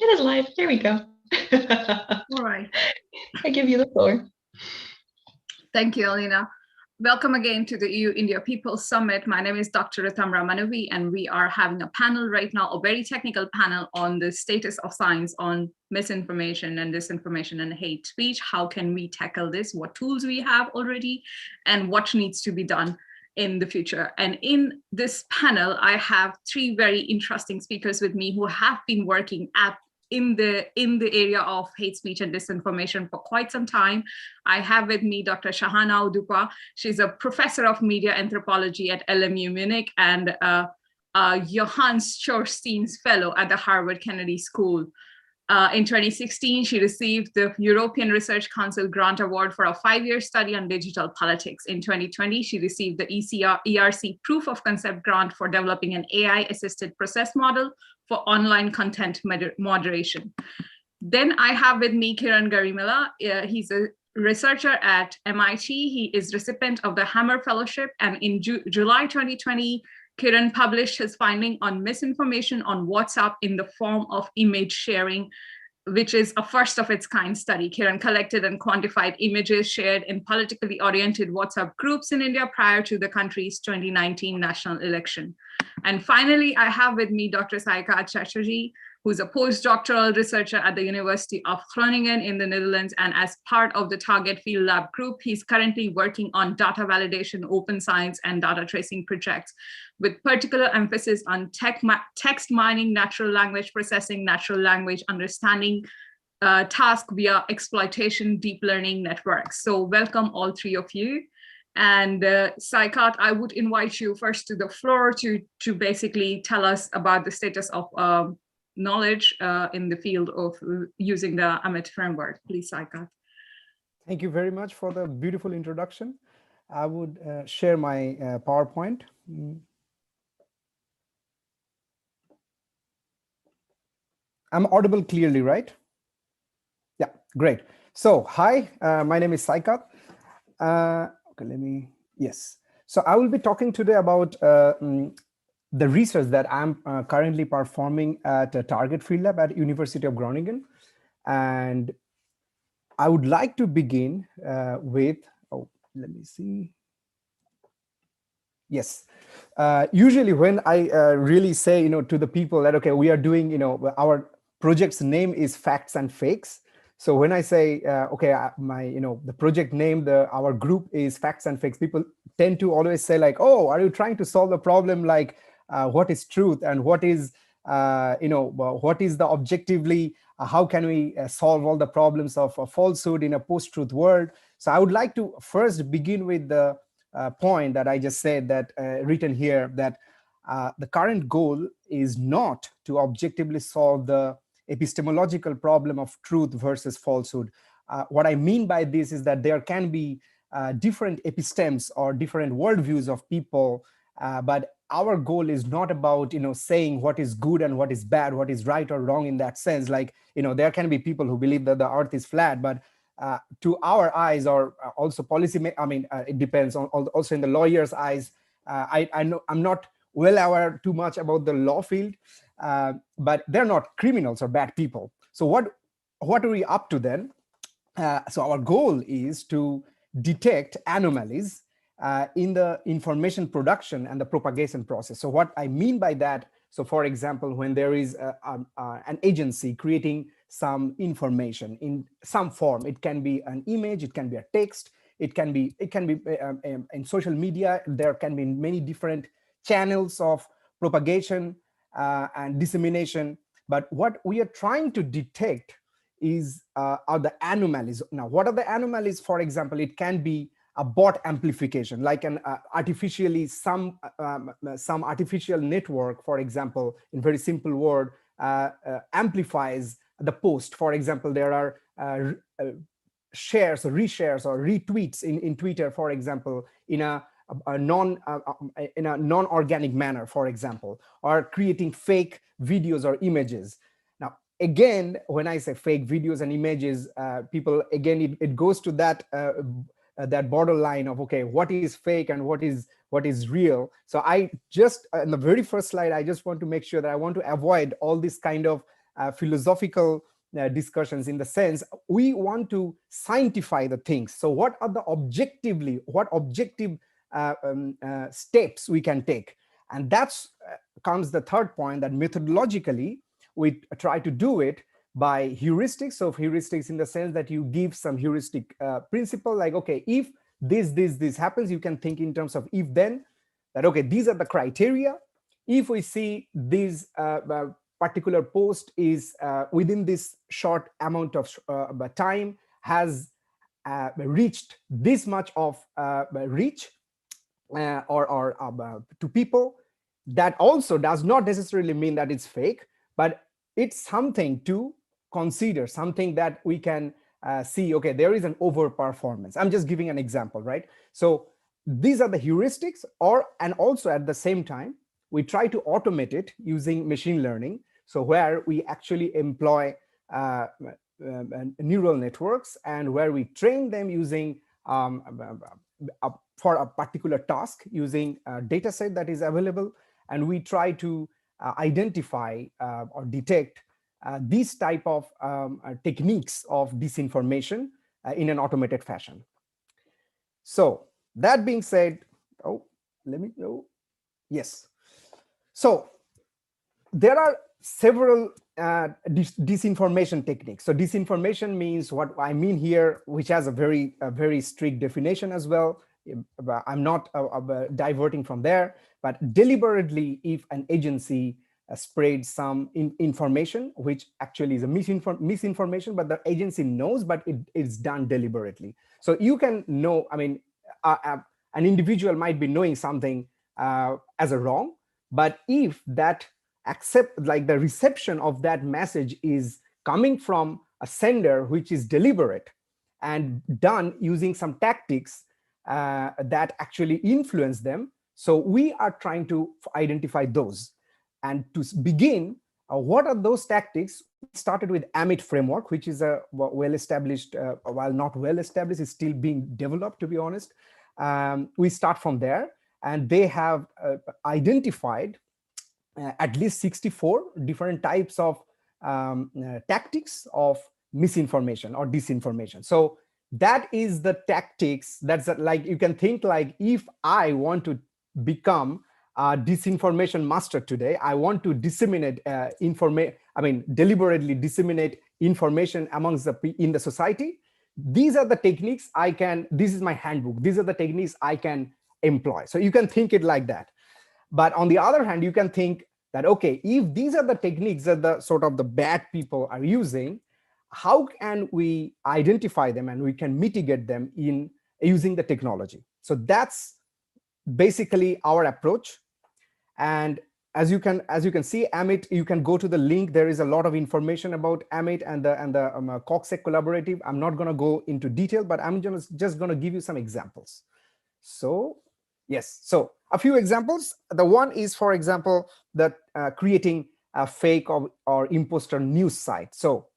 It is live. There we go. All right. I give you the floor. Thank you, Alina. Welcome again to the EU-India People's Summit. My name is Dr. Manuvie, and we are having a panel right now, a very technical panel on the status of science on misinformation and disinformation and hate speech. How can we tackle this? What tools we have already, and what needs to be done in the future. And in this panel, I have three very interesting speakers with me who have been working in the area of hate speech and disinformation for quite some time. I have with me Dr. Sahana Udupa. She's a professor of media anthropology at LMU Munich and Johannes Chorstein's fellow at the Harvard Kennedy School. In 2016, she received the European Research Council Grant Award for a 5-year study on digital politics. In 2020, she received the ERC Proof of Concept Grant for developing an AI-assisted process model for online content moderation. Then I have with me Kiran Garimella. He's a researcher at MIT. He is recipient of the Hammer Fellowship. And in July 2020, Kiran published his finding on misinformation on WhatsApp in the form of image sharing, which is a first of its kind study. Kiran collected and quantified images shared in politically oriented WhatsApp groups in India prior to the country's 2019 national election. And finally, I have with me Dr. Saikaat Chaterjee, who's a postdoctoral researcher at the University of Groningen in the Netherlands. And as part of the Target Field Lab group, he's currently working on data validation, open science, and data tracing projects, with particular emphasis on text mining, natural language processing, natural language understanding, task via exploitation, deep learning networks. So welcome all three of you. And Saikaat, I would invite you first to the floor to basically tell us about the status of knowledge in the field of using the AMIT framework. Please, Saikaat. Thank you very much for the beautiful introduction. I would share my PowerPoint. I'm audible clearly, right? Yeah, great. So, hi, my name is Saikaat. Okay, yes. So I will be talking today about the research that I'm currently performing at a Target Field Lab at University of Groningen. And I would like to begin with, let me see. Yes. Usually when I really say, to the people that, okay, we are doing, our project's name is Facts and Fakes. So when I say, okay, the project name, our group is Facts and Fakes, people tend to always say like, oh, are you trying to solve the problem? Like, what is truth and what is, what is the objectively, how can we solve all the problems of falsehood in a post-truth world? So I would like to first begin with the point that I just said that written here, that the current goal is not to objectively solve the epistemological problem of truth versus falsehood. What I mean by this is that there can be different epistemes or different worldviews of people, but our goal is not about saying what is good and what is bad, what is right or wrong in that sense. Like there can be people who believe that the earth is flat, but to our eyes, or also policy, it depends on also in the lawyer's eyes. I know I'm not well aware too much about the law field, but they're not criminals or bad people. So what are we up to then? So our goal is to detect anomalies in the information production and the propagation process. So what I mean by that, so for example, when there is an agency creating some information in some form, it can be an image, it can be a text, it can be in social media, there can be many different channels of propagation and dissemination. But what we are trying to detect are the anomalies. Now, what are the anomalies? For example, it can be a bot amplification, like an some artificial network, for example, in very simple word, amplifies the post. For example, there are shares or reshares or retweets in Twitter, for example, in a non-organic manner, for example, or creating fake videos or images. Now, again, when I say fake videos and images, people, again, it goes to that borderline of, okay, what is fake and what is real. So I just, in the very first slide, I just want to make sure that I want to avoid all this kind of philosophical discussions, in the sense we want to scientify the things. So what are the objective steps we can take? And that's comes the third point, that methodologically we try to do it by heuristics. So heuristics in the sense that you give some heuristic principle, like, okay, if this happens, you can think in terms of if then, that okay, these are the criteria. If we see this particular post is within this short amount of time has reached this much of reach or to people, that also does not necessarily mean that it's fake, but it's something to consider, something that we can see, okay, there is an over performance. I'm just giving an example, right? So these are the heuristics, and also at the same time, we try to automate it using machine learning. So where we actually employ neural networks, and where we train them using for a particular task using a data set that is available, and we try to identify or detect these type of techniques of disinformation in an automated fashion. So that being said, yes. So there are several disinformation techniques. So disinformation means, what I mean here, which has a very strict definition as well. I'm not diverting from there, but deliberately, if an agency spreads some information which actually is a misinformation, but the agency knows, but it's done deliberately. So you can know, I mean, an individual might be knowing something as a wrong, but if that the reception of that message is coming from a sender which is deliberate and done using some tactics that actually influence them. So we are trying to identify those. And to begin, what are those tactics? We started with AMIT framework, which is a well-established, while not well-established, is still being developed, to be honest. We start from there, and they have identified at least 64 different types of tactics of misinformation or disinformation. So that is the tactics. That's like, you can think like, if I want to become a disinformation master today, I want to disseminate deliberately disseminate information amongst in the society. These are the techniques I can, this is my handbook, these are the techniques I can employ. So you can think it like that. But on the other hand, you can think that, okay, if these are the techniques that the sort of the bad people are using, how can we identify them and we can mitigate them in using the technology? So that's basically our approach. And as you can see, AMIT, you can go to the link. There is a lot of information about AMIT and the COCSEC collaborative. I'm not going to go into detail, but I'm just going to give you some examples. So yes, so a few examples. The one is, for example, that creating a fake or imposter news site. So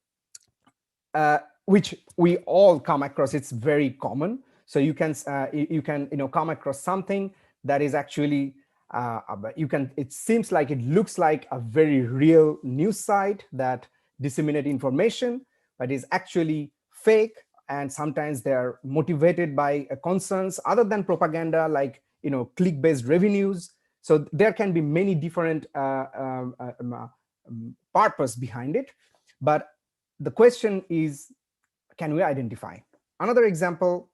which we all come across. It's very common. So you can come across something that is actually it seems like, it looks like a very real news site that disseminate information, but is actually fake. And sometimes they are motivated by concerns other than propaganda, like click-based revenues. So there can be many different purpose behind it. But the question is, can we identify? Another example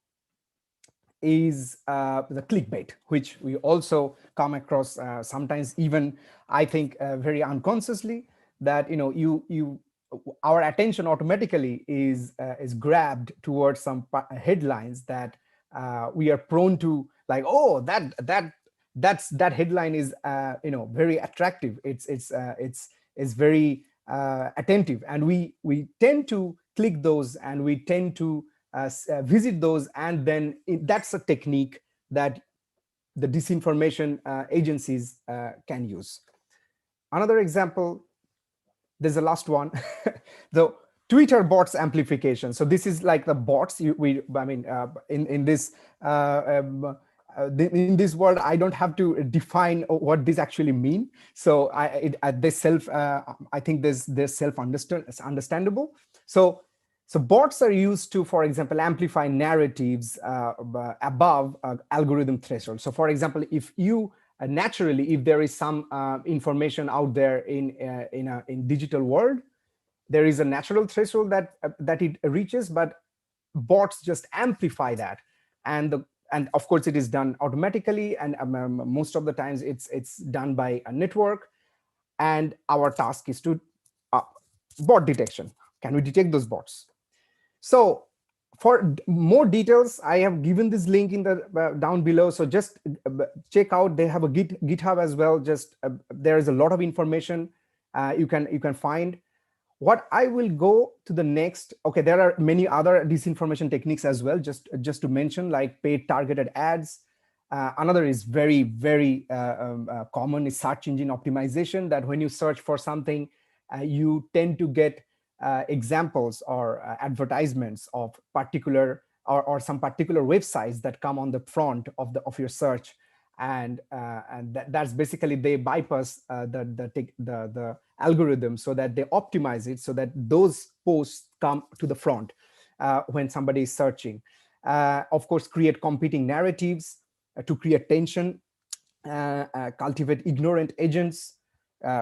is the clickbait, which we also come across sometimes, even I think very unconsciously, that our attention automatically is grabbed towards some headlines that we are prone to, like, oh, that headline is very attractive. It's very attentive, and we tend to click those, and we tend to visit those, and then that's a technique that the disinformation agencies can use. Another example, there's the last one, the Twitter bots amplification. So this is like the bots in this in this world, I don't have to define what this actually mean. So I think they're understandable. So bots are used to, for example, amplify narratives above algorithm threshold. So for example, if you naturally, if there is some information out there in digital world, there is a natural threshold that it reaches, but bots just amplify that, and of course it is done automatically, and most of the times it's done by a network, and our task is to bot detection. Can we detect those bots? So for more details, I have given this link in the down below. So just check out. They have a GitHub as well. Just there is a lot of information you can find. What I will go to the next. Okay, there are many other disinformation techniques as well. Just to mention, like paid targeted ads. Another is very common is search engine optimization. That when you search for something, you tend to get examples or advertisements of particular or some particular websites that come on the front of your search, and that's basically they bypass the algorithm so that they optimize it so that those posts come to the front when somebody is searching. Of course, create competing narratives to create tension, cultivate ignorant agents,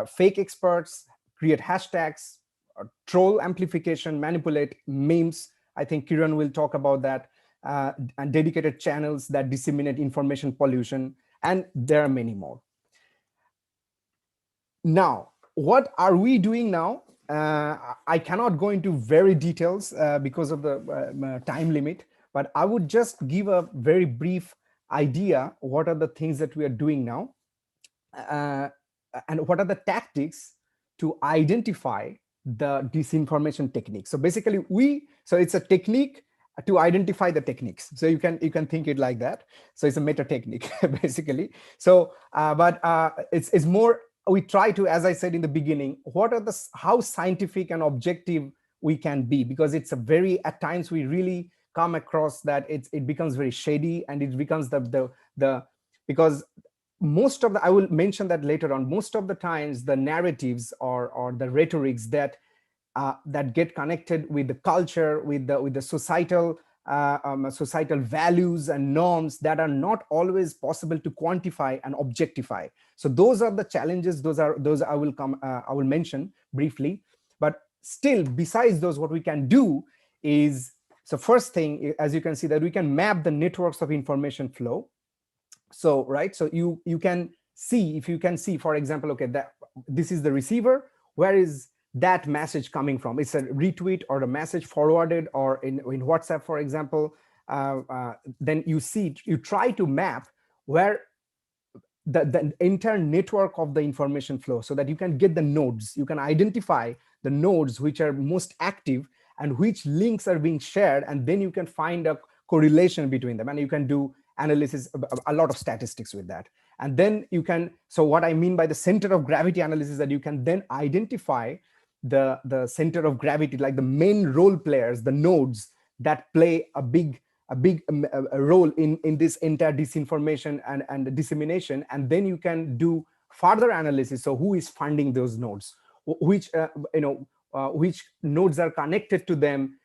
fake experts, create hashtags, troll amplification, manipulate memes. I think Kiran will talk about that, and dedicated channels that disseminate information pollution, and there are many more. Now, what are we doing now? I cannot go into very details because of the time limit, but I would just give a very brief idea what are the things that we are doing now, and what are the tactics to identify the disinformation technique. So basically so it's a technique to identify the techniques. So you can think it like that. So it's a meta technique basically. So but it's more, we try to, as I said in the beginning, how scientific and objective we can be, because it's a very, at times we really come across that it becomes very shady, and it becomes because most of the, I will mention that later on, most of the times the narratives or the rhetorics that get connected with the culture, with the societal values and norms that are not always possible to quantify and objectify. So those are the challenges. Those I will mention briefly. But still, besides those, what we can do is, so first thing, as you can see, that we can map the networks of information flow. So so you can see, if you can see, for example, okay, that this is the receiver. Where is that message coming from? It's a retweet or a message forwarded or in WhatsApp, for example. Then you try to map where the entire network of the information flow, so that you can get the nodes. You can identify the nodes which are most active and which links are being shared, and then you can find a correlation between them, and you can do analysis, a lot of statistics with that. And then you can, so what I mean by the center of gravity analysis, that you can then identify the center of gravity, like the main role players, the nodes that play a big role in this entire disinformation and dissemination. And then you can do further analysis. So who is funding those nodes? Which which nodes are connected to them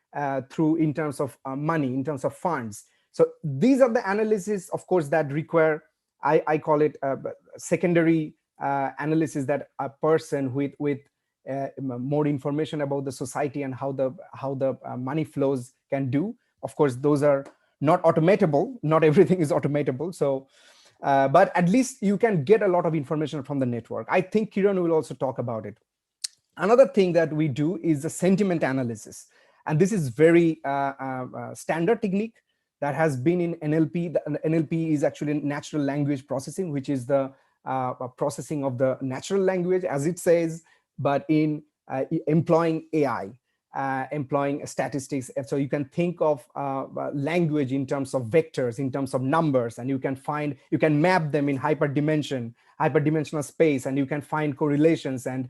through, in terms of money, in terms of funds. So these are the analysis, of course, that require, I call it secondary analysis, that a person with more information about the society and how the money flows can do. Of course, those are not automatable. Not everything is automatable. So, but at least you can get a lot of information from the network. I think Kiran will also talk about it. Another thing that we do is the sentiment analysis. And this is very standard technique that has been in NLP. The NLP is actually natural language processing, which is the processing of the natural language, as it says, but in employing AI, employing statistics. And so you can think of language in terms of vectors, in terms of numbers, and you can map them in hyperdimensional space, and you can find correlations, and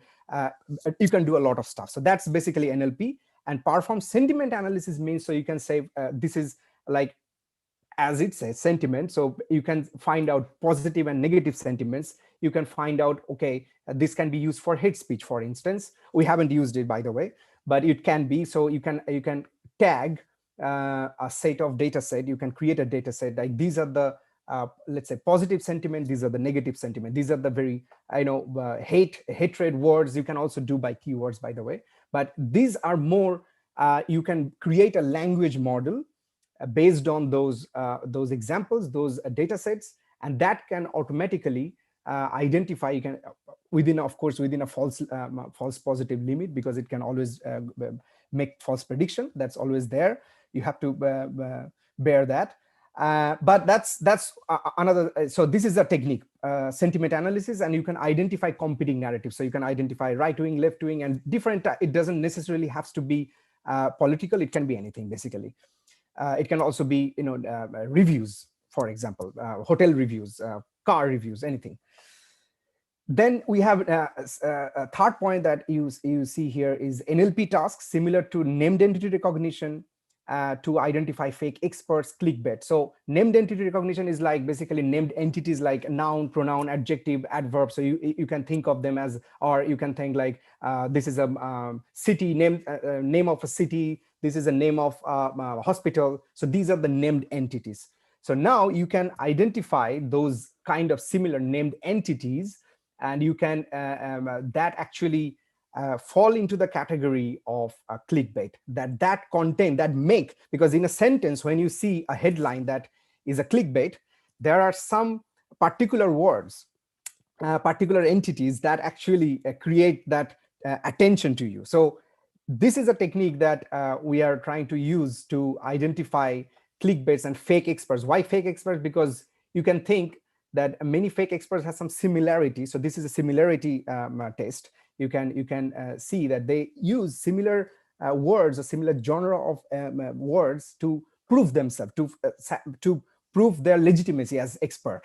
you can do a lot of stuff. So that's basically NLP. And perform sentiment analysis means, so you can say this is like as it says, sentiment. So you can find out positive and negative sentiments. You can find out, okay, this can be used for hate speech, for instance. We haven't used it, by the way, but it can be. So you can tag a set of data set. You can create a data set like these are the let's say positive sentiment, these are the negative sentiment, these are the very hatred words. You can also do by keywords, by the way, but these are more you can create a language model based on those examples, those data sets, and that can automatically identify. You can within, of course, within a false positive limit, because it can always make false prediction. That's always there. You have to bear that. But that's another. So this is a technique, sentiment analysis, and you can identify competing narratives. So you can identify right wing, left wing, and different. It doesn't necessarily have to be political. It can be anything, basically. It can also be, reviews, for example, hotel reviews, car reviews, anything. Then we have a third point that you see here is NLP tasks similar to named entity recognition to identify fake experts, clickbait. So named entity recognition is like basically named entities like noun, pronoun, adjective, adverb. So you can think of them as, or you can think like this is a city name, name of a city. This is a name of a hospital. So these are the named entities. So now you can identify those kind of similar named entities, and you can that actually fall into the category of clickbait, that content that make, because in a sentence, when you see a headline that is a clickbait, there are some particular words, particular entities that actually create that attention to you. So this is a technique that we are trying to use to identify clickbaits and fake experts. Why fake experts? Because you can think that many fake experts have some similarity. So this is a similarity test. You can see that they use similar words, a similar genre of words to prove themselves, to prove their legitimacy as expert.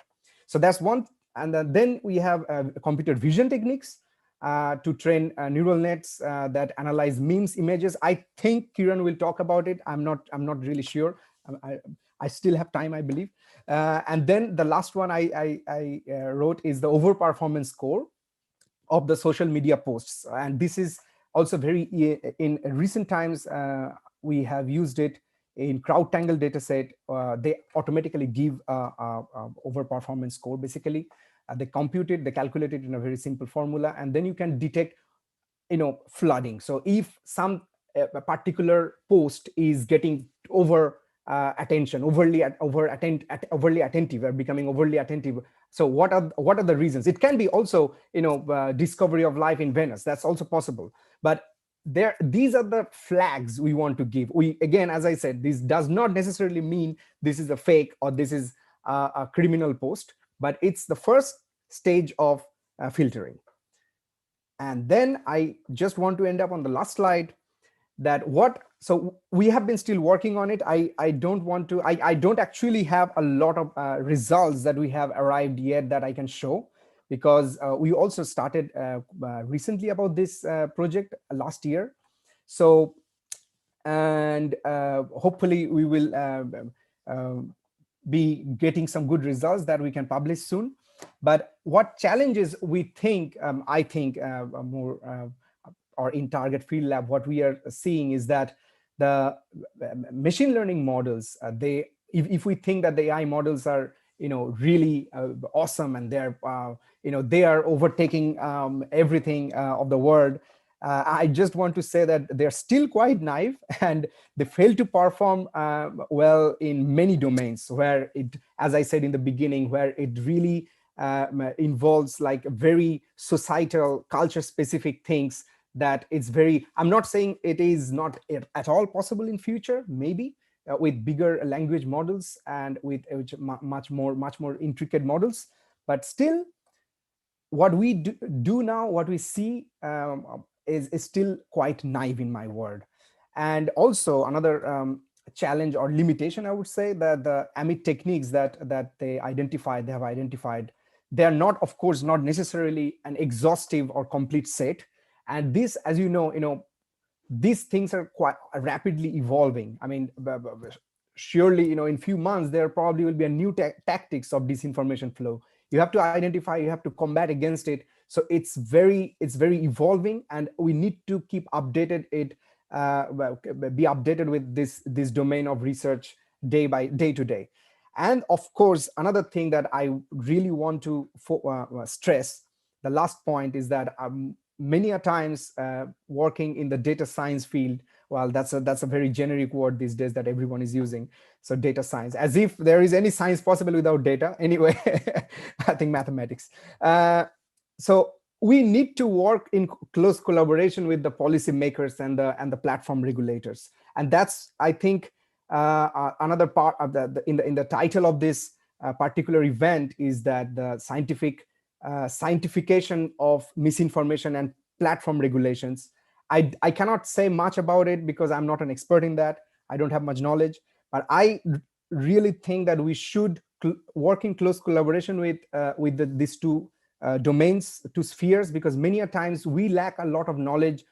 So that's one. And then we have computer vision techniques to train neural nets that analyze memes, images. I think Kiran will talk about it. I'm not really sure. I still have time, I believe. And then the last one I wrote is the overperformance score of the social media posts. And this is also very, in recent times, we have used it in CrowdTangle dataset. They automatically give overperformance score, basically. They compute it, they calculate it in a very simple formula, and then you can detect, flooding. So if some particular post is getting over attention, overly attentive, or becoming overly attentive. So what are the reasons? It can be also, discovery of life in Venice. That's also possible. But these are the flags we want to give. Again, as I said, this does not necessarily mean this is a fake or this is a criminal post, but it's the first stage of filtering. And then I just want to end up on the last slide. So we have been still working on it. I don't actually have a lot of results that we have arrived yet that I can show, because we also started recently about this project last year. So, and hopefully we will be getting some good results that we can publish soon. But what challenges we think, I think more or in Target Field Lab, what we are seeing is that the machine learning models, if we think that the AI models are, really awesome, and they're, they are overtaking everything of the world, I just want to say that they're still quite naive, and they fail to perform well in many domains where it, as I said in the beginning, where it really involves like very societal, culture-specific things that it's very, I'm not saying it is not at all possible in future, maybe with bigger language models and with much more intricate models, but still what we do now, what we see is still quite naive in my word. And also another challenge or limitation, I would say, that the AMIT techniques that they have identified, they are not, of course, not necessarily an exhaustive or complete set. And this, as you know, these things are quite rapidly evolving. I mean, surely, in few months, there probably will be a new tactics of disinformation flow. You have to identify, you have to combat against it. So it's very evolving, and we need to keep updated it, be updated with this domain of research day to day. And of course, another thing that I really want to stress, the last point, is that many a times working in the data science field, well, that's a very generic word these days that everyone is using. So data science, as if there is any science possible without data. Anyway, I think mathematics. So we need to work in close collaboration with the policymakers and the platform regulators. And that's, I think, another part of in the title of this particular event is that the scientification of misinformation and platform regulations. I cannot say much about it because I'm not an expert in that. I don't have much knowledge, but I really think that we should work in close collaboration with these two domains, two spheres, because many a times we lack a lot of knowledge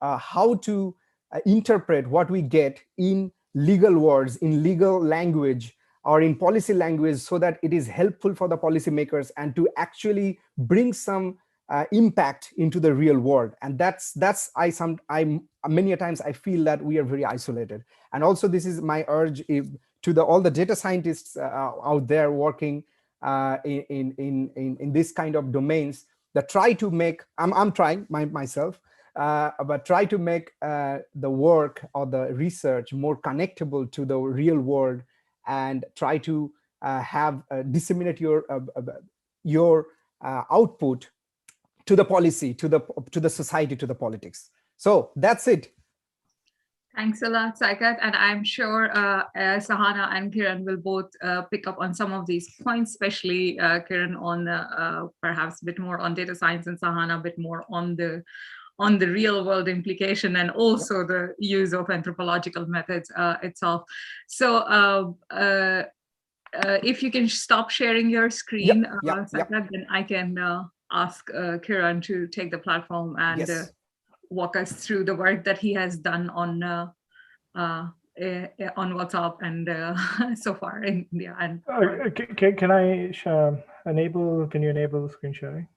how to interpret what we get in legal words, in legal language, or in policy language, so that it is helpful for the policymakers and to actually bring some impact into the real world. And many a times I feel that we are very isolated. And also, this is my urge to all the data scientists out there working in this kind of domains, that try to make, I'm trying myself, but try to make the work or the research more connectable to the real world, and try to disseminate your output to the policy, to the society, to the politics. So that's it. Thanks a lot, Saikaat. And I'm sure Sahana and Kiran will both pick up on some of these points, especially Kiran on perhaps a bit more on data science, and Sahana a bit more on the real world implication, and also the use of anthropological methods itself. So if you can stop sharing your screen, Saikaat, then I can ask Kiran to take the platform and walk us through the work that he has done on WhatsApp and so far in India. And can I enable? Can you enable screen sharing?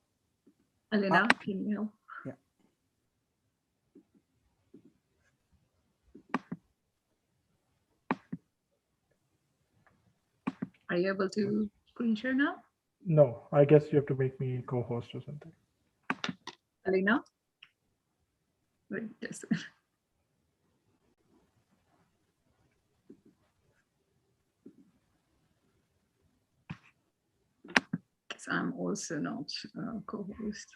Alina, can you help? Yeah. Are you able to screen share now? No, I guess you have to make me co-host or something. Alina? Wait, just because I'm also not a co-host.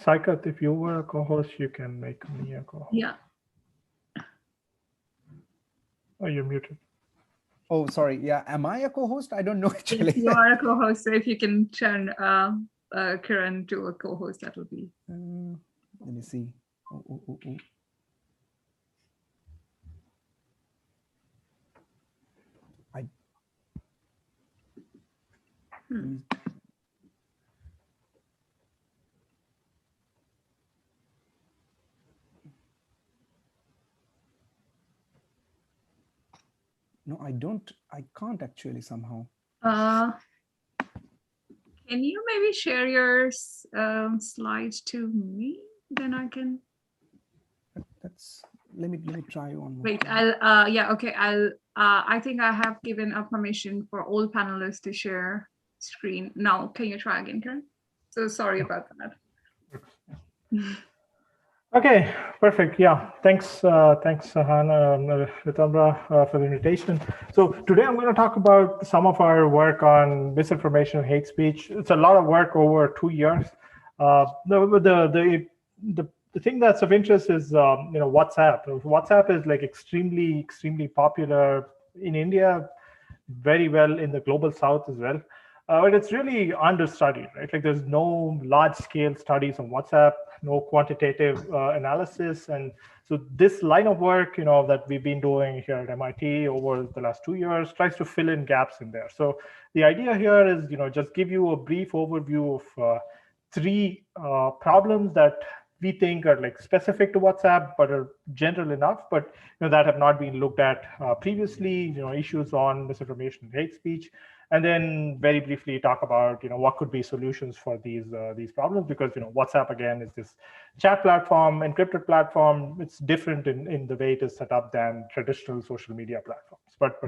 Saikaat, if you were a co-host, you can make me a co-host. Yeah. Oh, you're muted. Oh, sorry. Yeah, am I a co-host? I don't know actually. Yes, you are a co-host, so if you can turn Kiran to a co-host, that would be. Let me see. Oh. No, I don't. I can't actually somehow. Can you maybe share your slides to me? Then I can. That's. Let me try on. Wait, I'll. Yeah. Okay. I think I have given a permission for all panelists to share screen. Now, can you try again, Kiran? So sorry about that. Okay, perfect. Yeah, thanks, Sahana, Ritamra, for the invitation. So today I'm going to talk about some of our work on misinformation and hate speech. It's a lot of work over 2 years. The thing that's of interest is WhatsApp. WhatsApp is like extremely popular in India, very well in the global south as well. But it's really understudied, right? Like there's no large-scale studies on WhatsApp, no quantitative analysis. And so this line of work, that we've been doing here at MIT over the last 2 years tries to fill in gaps in there. So the idea here is, just give you a brief overview of 3 problems that we think are like specific to WhatsApp, but are general enough, but that have not been looked at previously. Issues on misinformation and hate speech, and then very briefly talk about what could be solutions for these problems, because WhatsApp again is this chat platform, encrypted platform. It's different in the way it is set up than traditional social media platforms. But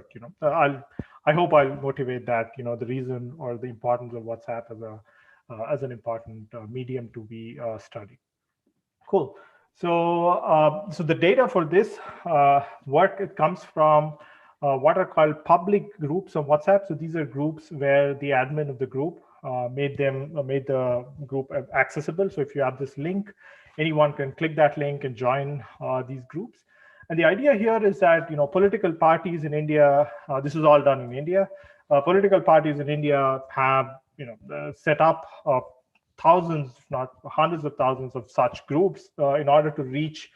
I hope I'll motivate that the reason or the importance of WhatsApp as an important medium to be studied. Cool. So the data for this work, it comes from what are called public groups on WhatsApp. So these are groups where the admin of the group made the group accessible. So if you have this link, anyone can click that link and join these groups. And the idea here is that political parties in India, this is all done in India. Political parties in India have set up thousands, if not hundreds of thousands of such groups in order to reach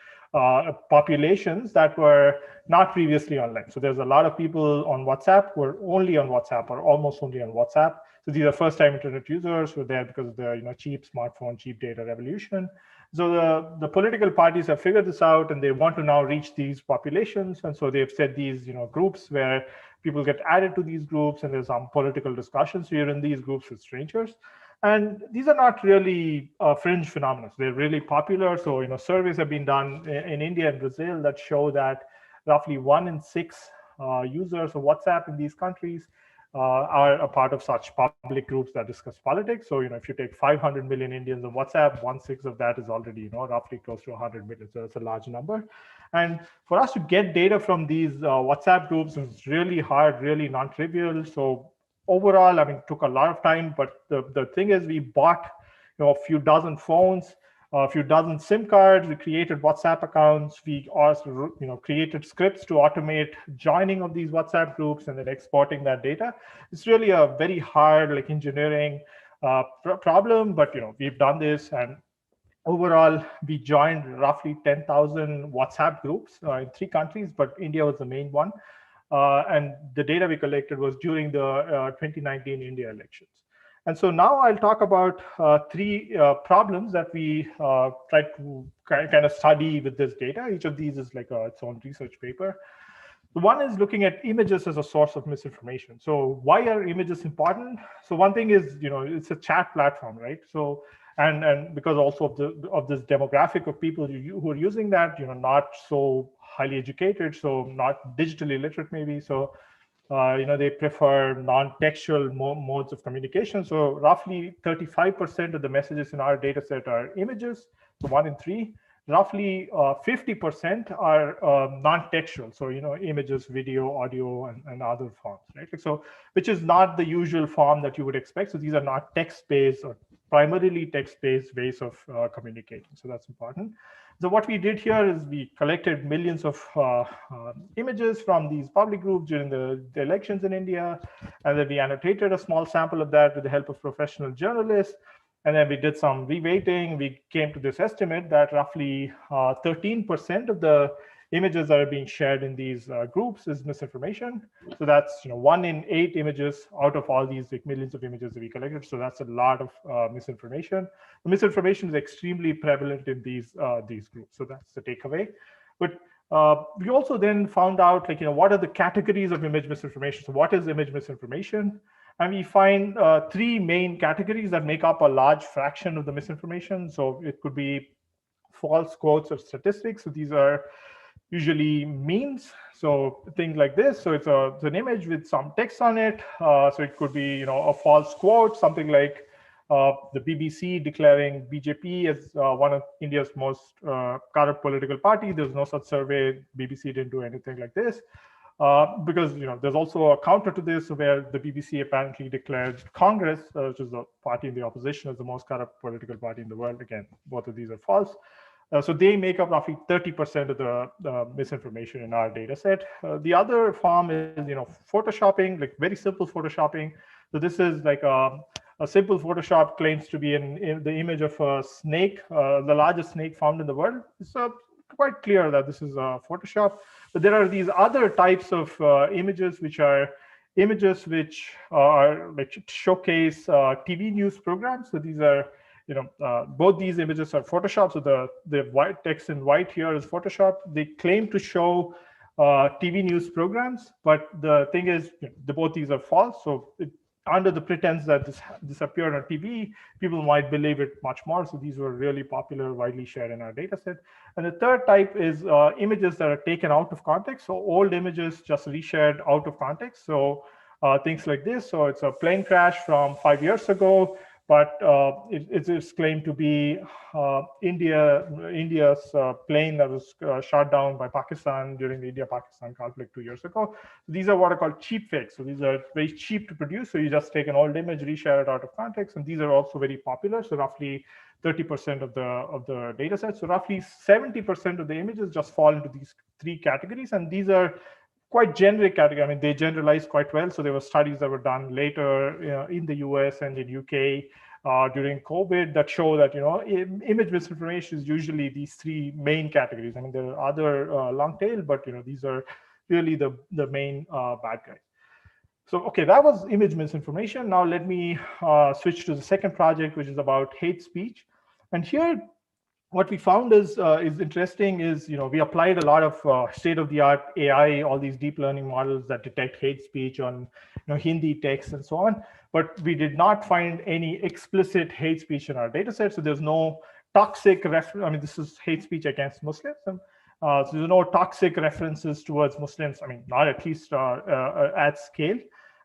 populations that were not previously online. So there's a lot of people on WhatsApp who are only on WhatsApp or almost only on WhatsApp. So these are first-time internet users who are there because of the cheap smartphone, cheap data revolution. So the political parties have figured this out, and they want to now reach these populations. And so they've set these groups where people get added to these groups, and there's some political discussions. So you're in these groups with strangers. And these are not really fringe phenomena. They're really popular. So surveys have been done in India and Brazil that show that roughly 1 in 6 users of WhatsApp in these countries are a part of such public groups that discuss politics. So if you take 500 million Indians on WhatsApp, 1/6 of that is already roughly close to 100 million. So that's a large number. And for us to get data from these WhatsApp groups is really hard, really non-trivial. So overall, I mean, it took a lot of time, but the thing is, we bought a few dozen phones, a few dozen SIM cards. We created WhatsApp accounts. We also created scripts to automate joining of these WhatsApp groups and then exporting that data. It's really a very hard engineering problem, but we've done this, and overall we joined roughly 10,000 WhatsApp groups in 3 countries, but India was the main one. And the data we collected was during the 2019 India elections. And so now I'll talk about 3 problems that we tried to kind of study with this data. Each of these is like its own research paper. The one is looking at images as a source of misinformation. So why are images important? So one thing is, it's a chat platform, right? So and because also of this demographic of people who are using that, not so highly educated, so not digitally literate maybe. So they prefer non-textual modes of communication. So roughly 35% of the messages in our data set are images, so 1 in 3. Roughly 50% are non-textual, so images, video, audio, and other forms, right? So which is not the usual form that you would expect. So these are not text-based or primarily text-based ways of communicating. So that's important. So what we did here is we collected millions of images from these public groups during the elections in India, and then we annotated a small sample of that with the help of professional journalists. And then we did some reweighting. We came to this estimate that roughly 13% of the images that are being shared in these groups is misinformation. So that's 1 in 8 images out of all these millions of images that we collected. So that's a lot of misinformation. The misinformation is extremely prevalent in these groups. So that's the takeaway. But we also then found out what are the categories of image misinformation? So what is image misinformation? And we find 3 main categories that make up a large fraction of the misinformation. So it could be false quotes or statistics. So these are usually memes. So things like this. So it's an image with some text on it. So it could be a false quote, something like the BBC declaring BJP as one of India's most corrupt political party. There's no such survey. BBC didn't do anything like this. Because there's also a counter to this where the BBC apparently declared Congress, which is the party in the opposition, as the most corrupt political party in the world. Again, both of these are false. So they make up roughly 30% of the misinformation in our data set. The other form is photoshopping, like very simple photoshopping. So this is like a simple Photoshop claims to be the image of a snake, the largest snake found in the world. It's quite clear that this is a Photoshop. But there are these other types of images, which are images which are like showcase TV news programs. So these are both these images are Photoshop. So the white text in white here is Photoshop. They claim to show TV news programs, but the thing is, both these are false. So under the pretense that this appeared on TV, people might believe it much more. So these were really popular, widely shared in our data set. And the third type is images that are taken out of context. So old images just reshared out of context. So things like this. So it's a plane crash from 5 years ago, but it is claimed to be India's plane that was shot down by Pakistan during the India-Pakistan conflict 2 years ago. So these are what are called cheap fakes. So these are very cheap to produce. So you just take an old image, reshare it out of context, and these are also very popular. So roughly 30% of the data set. So roughly 70% of the images just fall into these three categories, and these are quite generic category. I mean, they generalize quite well. So there were studies that were done later in the US and in UK during COVID that show that, image misinformation is usually these three main categories. I mean, there are other long tail, but, these are really the main bad guys. So, okay, that was image misinformation. Now let me switch to the second project, which is about hate speech. And here, what we found is interesting is, we applied a lot of state-of-the-art AI, all these deep learning models that detect hate speech on Hindi text and so on. But we did not find any explicit hate speech in our data set. So there's no toxic reference. I mean, this is hate speech against Muslims. So there's no toxic references towards Muslims. I mean, not at least at scale.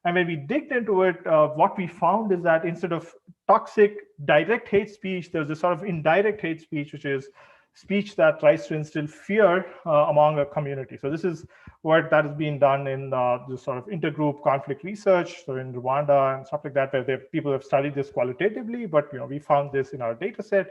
And when we digged into it, what we found is that instead of toxic direct hate speech, there's this sort of indirect hate speech, which is speech that tries to instill fear among a community. So this is work that is being done in this sort of intergroup conflict research, so in Rwanda and stuff like that, where people have studied this qualitatively, but we found this in our data set.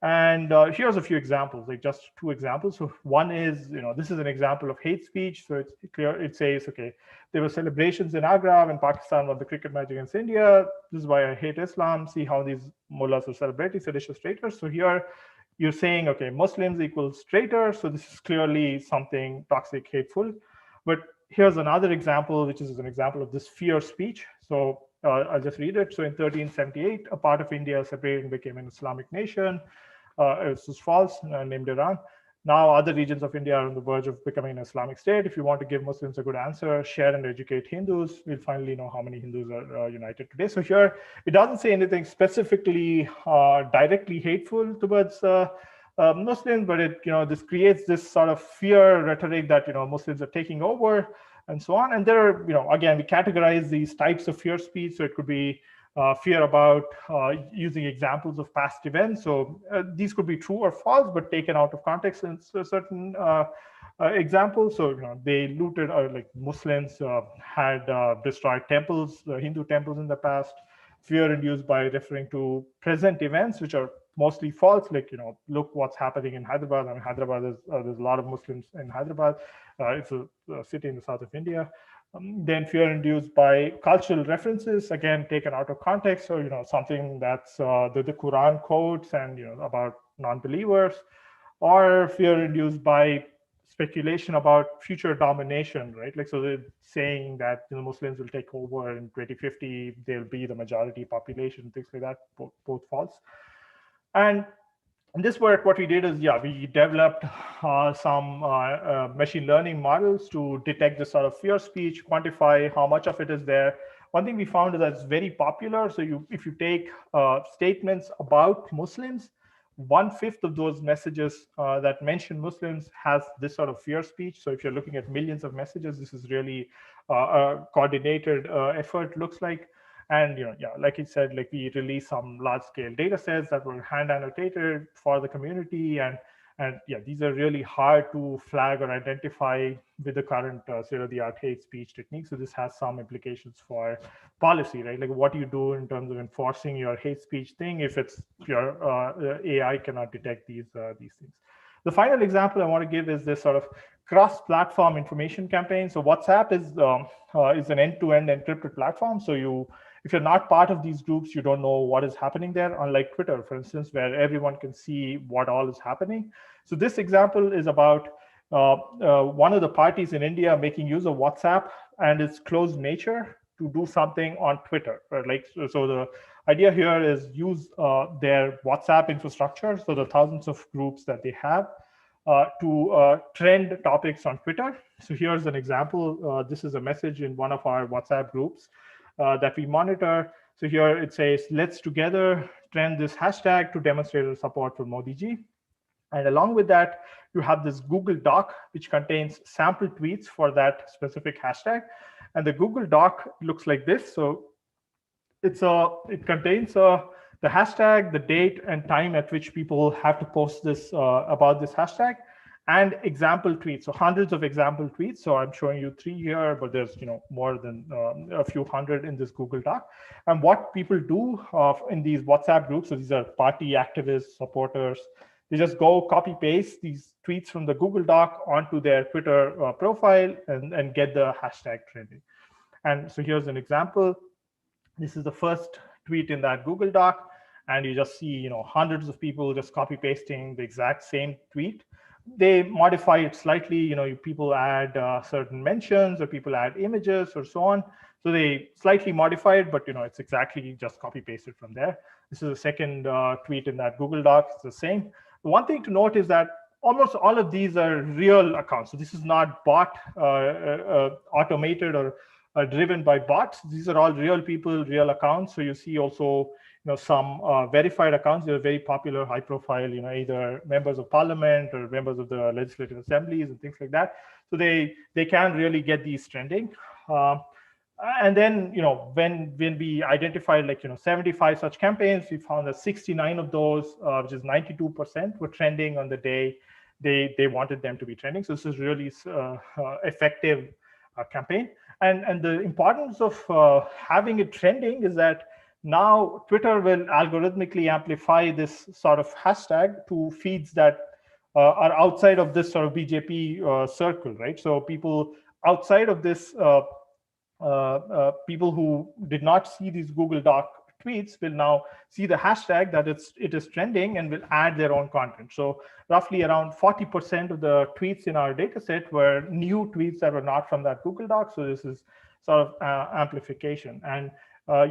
And here's a few examples, like just two examples. So one is, this is an example of hate speech. So it's clear, it says, okay, there were celebrations in Agra when Pakistan won the cricket match against India. This is why I hate Islam. See how these mullahs are celebrating seditious traitors. So here you're saying, okay, Muslims equals traitors. So this is clearly something toxic, hateful. But here's another example, which is an example of this fear speech. So I'll just read it. So in 1378, a part of India separated and became an Islamic nation. This is false, named Iran. Now other regions of India are on the verge of becoming an Islamic state. If you want to give Muslims a good answer, share and educate Hindus. We'll finally know how many Hindus are united today. So here, it doesn't say anything specifically directly hateful towards Muslims, but it, this creates this sort of fear rhetoric that, Muslims are taking over and so on. And there are, again, we categorize these types of fear speech. So it could be fear about using examples of past events. So these could be true or false, but taken out of context in certain examples. So they looted, or like Muslims had destroyed temples, Hindu temples in the past. Fear induced by referring to present events, which are mostly false. Like look what's happening in Hyderabad. I mean, Hyderabad there's a lot of Muslims in Hyderabad. It's a city in the south of India. Then fear induced by cultural references, again taken out of context. So something that's the Quran quotes and about non-believers, or fear induced by speculation about future domination, right? Like, so they're saying that Muslims will take over in 2050, they'll be the majority population, things like that, both false. And in this work, what we did is, we developed some machine learning models to detect this sort of fear speech, quantify how much of it is there. One thing we found is that it's very popular. So if you take statements about Muslims, 1/5 of those messages that mention Muslims has this sort of fear speech. So if you're looking at millions of messages, this is really a coordinated effort, looks like. And like I said, like we released some large-scale data sets that were hand annotated for the community, and these are really hard to flag or identify with the current state-of-the-art hate speech techniques. So this has some implications for policy, right? Like what do you do in terms of enforcing your hate speech thing if your AI cannot detect these things. The final example I want to give is this sort of cross-platform information campaign. So WhatsApp is an end-to-end encrypted platform. So if you're not part of these groups, you don't know what is happening there, unlike Twitter, for instance, where everyone can see what all is happening. So this example is about one of the parties in India making use of WhatsApp and its closed nature to do something on Twitter. Right? Like, so idea here is use their WhatsApp infrastructure, so the thousands of groups that they have, to trend topics on Twitter. So here's an example. This is a message in one of our WhatsApp groups that we monitor. So here it says, let's together trend this hashtag to demonstrate our support for Modi ji. And along with that, you have this Google Doc, which contains sample tweets for that specific hashtag. And the Google Doc looks like this. So it contains the hashtag, the date and time at which people have to post this about this hashtag, and example tweets. So hundreds of example tweets. So I'm showing you 3 here, but there's more than a few hundred in this Google Doc. And what people do in these WhatsApp groups, so these are party activists, supporters, they just go copy paste these tweets from the Google Doc onto their Twitter profile and get the hashtag trending. And so here's an example. This is the first tweet in that Google Doc, and you just see hundreds of people just copy pasting the exact same tweet. They modify it slightly. People add certain mentions, or people add images, or so on. So they slightly modify it, but it's exactly just copy pasted from there. This is the second tweet in that Google Doc. It's the same. The one thing to note is that almost all of these are real accounts. So this is not bot automated or driven by bots. These are all real people, real accounts. So you see also some verified accounts. They're very popular, high profile, either members of parliament or members of the legislative assemblies and things like that. So they can really get these trending. And then when we identified 75 such campaigns, we found that 69 of those, which is 92%, were trending on the day they wanted them to be trending. So this is really effective campaign. And the importance of having it trending is that now Twitter will algorithmically amplify this sort of hashtag to feeds that are outside of this sort of BJP circle, right? So people outside of this, people who did not see these Google Doc tweets will now see the hashtag that it is trending and will add their own content. So roughly around 40% of the tweets in our data set were new tweets that were not from that Google Doc. So this is sort of amplification. And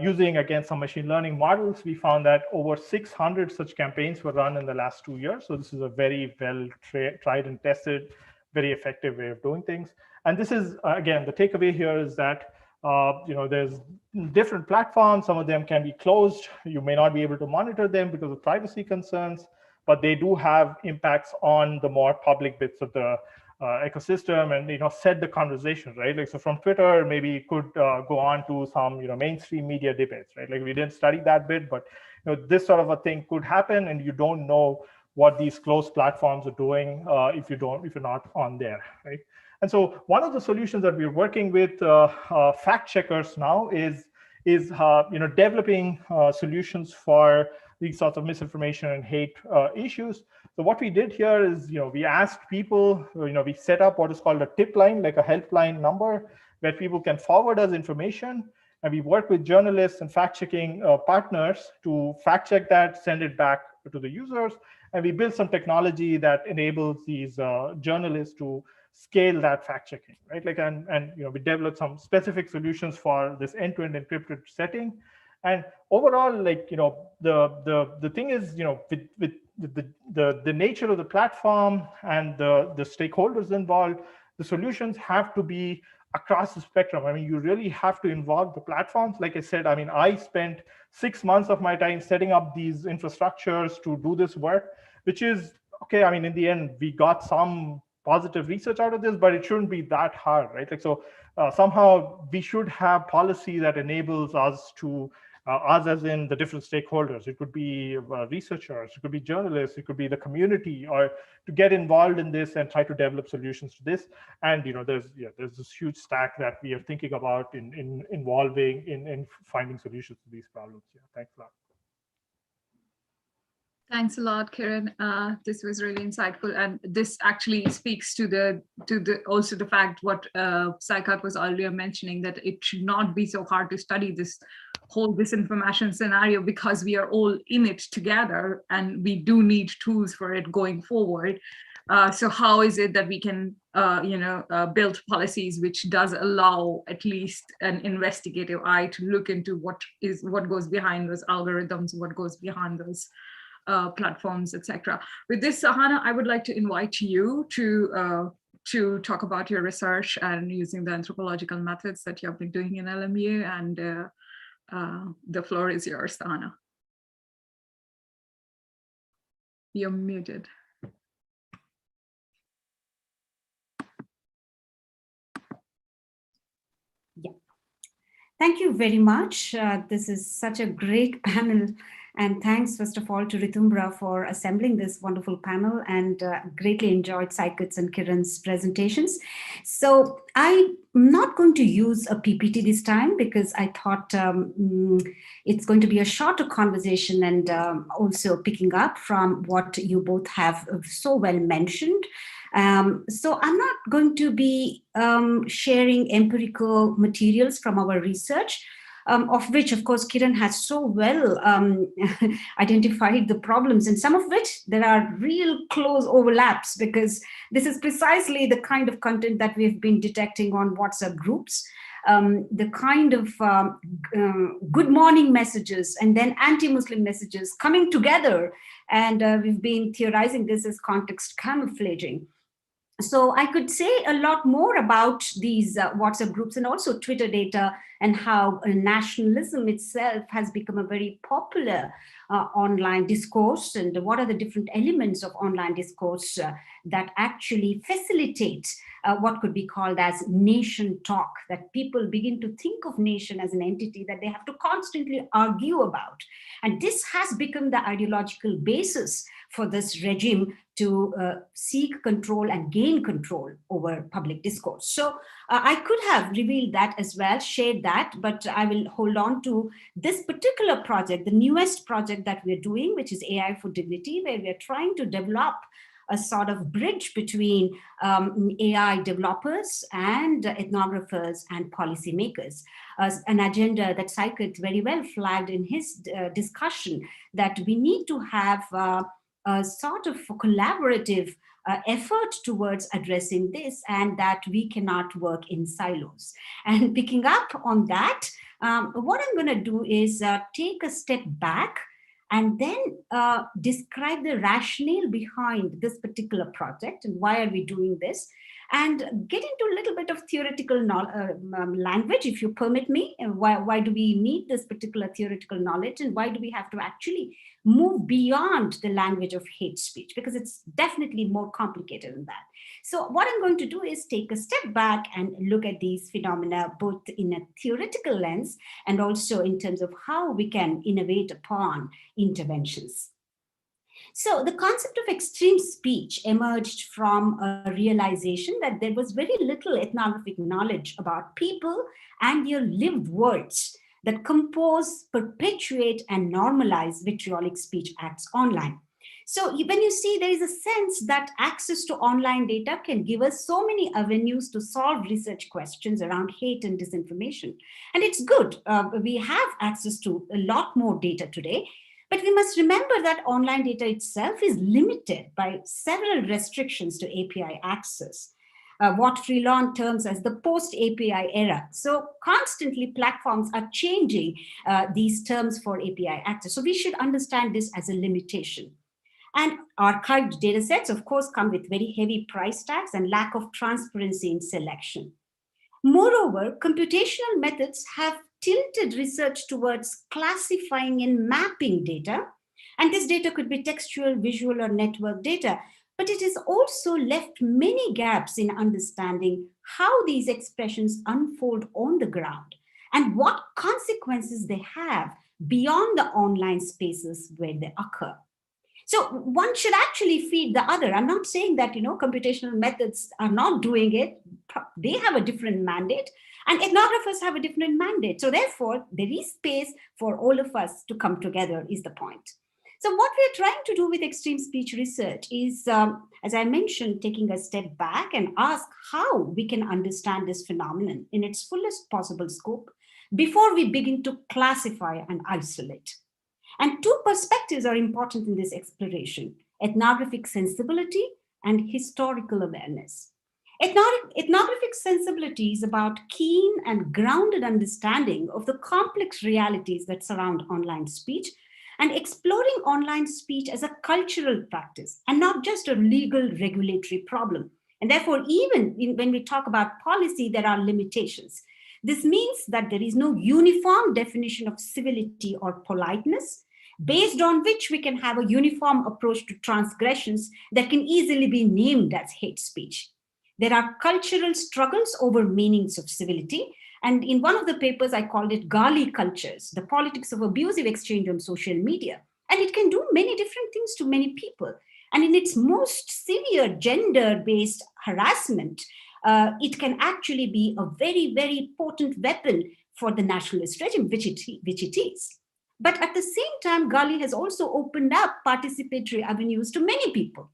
using, again, some machine learning models, we found that over 600 such campaigns were run in the last 2 years. So this is a very well tried and tested, very effective way of doing things. And this is, again, the takeaway here is that there's different platforms. Some of them can be closed. You may not be able to monitor them because of privacy concerns, but they do have impacts on the more public bits of the ecosystem and set the conversation, right? Like, so from Twitter, maybe it could go on to some mainstream media debates, right? Like, we didn't study that bit, but this sort of a thing could happen, and you don't know what these closed platforms are doing if you're not on there, right? And so one of the solutions that we're working with fact checkers now is developing solutions for these sorts of misinformation and hate issues. So what we did here is, we asked people, we set up what is called a tip line, like a helpline number, where people can forward us information. And we work with journalists and fact-checking partners to fact-check that, send it back to the users. And we built some technology that enables these journalists to scale that fact-checking, right? Like, and we developed some specific solutions for this end-to-end encrypted setting. And overall, like, the thing is, with the nature of the platform and the stakeholders involved, the solutions have to be across the spectrum. I mean, you really have to involve the platforms. Like I said, I mean, I spent 6 months of my time setting up these infrastructures to do this work, which is, okay, I mean, in the end, we got some positive research out of this, but it shouldn't be that hard, right? Like, so somehow we should have policy that enables us to, us as in the different stakeholders. It could be researchers, it could be journalists, it could be the community, or to get involved in this and try to develop solutions to this. And there's this huge stack that we are thinking about in involving in finding solutions to these problems. Yeah, thanks a lot. Thanks a lot, Kiran. This was really insightful, and this actually speaks to also the fact what Saikaat was earlier mentioning, that it should not be so hard to study this whole disinformation scenario because we are all in it together, and we do need tools for it going forward. So how is it that we can, build policies which does allow at least an investigative eye to look into what goes behind those algorithms, what goes behind those platforms, etc. With this, Sahana, I would like to invite you to talk about your research and using the anthropological methods that you have been doing in LMU, and the floor is yours, Sahana. You're muted. Yeah. Thank you very much. This is such a great panel. And thanks, first of all, to Ritumbra for assembling this wonderful panel, and greatly enjoyed Saikaat's and Kiran's presentations. So I'm not going to use a PPT this time because I thought it's going to be a shorter conversation, and also picking up from what you both have so well mentioned. So I'm not going to be sharing empirical materials from our research, of which, of course, Kiran has so well identified the problems, and some of which there are real close overlaps, because this is precisely the kind of content that we've been detecting on WhatsApp groups. The kind of good morning messages and then anti-Muslim messages coming together, and we've been theorizing this as context camouflaging. So I could say a lot more about these WhatsApp groups and also Twitter data, and how nationalism itself has become a very popular online discourse, and what are the different elements of online discourse that actually facilitate what could be called as nation talk, that people begin to think of nation as an entity that they have to constantly argue about. And this has become the ideological basis for this regime to seek control and gain control over public discourse. So I could have revealed that as well, shared that, but I will hold on to this particular project, the newest project that we're doing, which is AI for Dignity, where we're trying to develop a sort of bridge between AI developers and ethnographers and policymakers. An agenda that Saikaat very well flagged in his discussion, that we need to have a sort of collaborative effort towards addressing this, and that we cannot work in silos. And picking up on that, what I'm going to do is take a step back and then describe the rationale behind this particular project and why are we doing this, and get into a little bit of theoretical language, if you permit me. Why do we need this particular theoretical knowledge, and why do we have to actually move beyond the language of hate speech, because it's definitely more complicated than that. So what I'm going to do is take a step back and look at these phenomena, both in a theoretical lens and also in terms of how we can innovate upon interventions. So the concept of extreme speech emerged from a realization that there was very little ethnographic knowledge about people and their lived words that compose, perpetuate, and normalize vitriolic speech acts online. So when you see, there is a sense that access to online data can give us so many avenues to solve research questions around hate and disinformation. And it's good. We have access to a lot more data today. But we must remember that online data itself is limited by several restrictions to API access, what Freelon terms as the post-API era. So constantly platforms are changing these terms for API access. So we should understand this as a limitation. And archived data sets, of course, come with very heavy price tags and lack of transparency in selection. Moreover, computational methods have tilted research towards classifying and mapping data. And this data could be textual, visual, or network data. But it has also left many gaps in understanding how these expressions unfold on the ground and what consequences they have beyond the online spaces where they occur. So one should actually feed the other. I'm not saying that, computational methods are not doing it. They have a different mandate, and ethnographers have a different mandate. So therefore, there is space for all of us to come together, is the point. So what we're trying to do with extreme speech research is, as I mentioned, taking a step back and ask how we can understand this phenomenon in its fullest possible scope before we begin to classify and isolate. And two perspectives are important in this exploration: ethnographic sensibility and historical awareness. Ethnographic sensibility is about keen and grounded understanding of the complex realities that surround online speech, and exploring online speech as a cultural practice and not just a legal regulatory problem. And therefore, even when we talk about policy, there are limitations. This means that there is no uniform definition of civility or politeness, based on which we can have a uniform approach to transgressions that can easily be named as hate speech. There are cultural struggles over meanings of civility. And in one of the papers, I called it Gali cultures, the politics of abusive exchange on social media. And it can do many different things to many people. And in its most severe gender-based harassment, it can actually be a very, very potent weapon for the nationalist regime, which it is. But at the same time, Gali has also opened up participatory avenues to many people.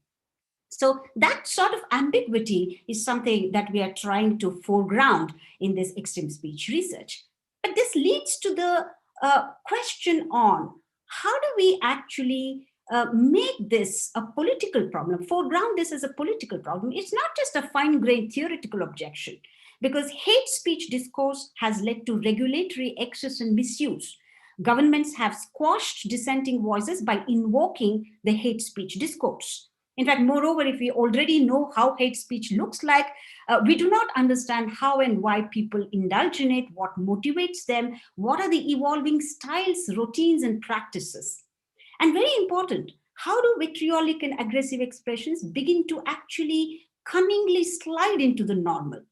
So that sort of ambiguity is something that we are trying to foreground in this extreme speech research. But this leads to the question on how do we actually make this a political problem, foreground this as a political problem. It's not just a fine-grained theoretical objection, because hate speech discourse has led to regulatory excess and misuse. Governments have squashed dissenting voices by invoking the hate speech discourse. In fact, moreover, if we already know how hate speech looks like, we do not understand how and why people indulge in it, what motivates them, what are the evolving styles, routines, and practices. And very important, how do vitriolic and aggressive expressions begin to actually cunningly slide into the normal?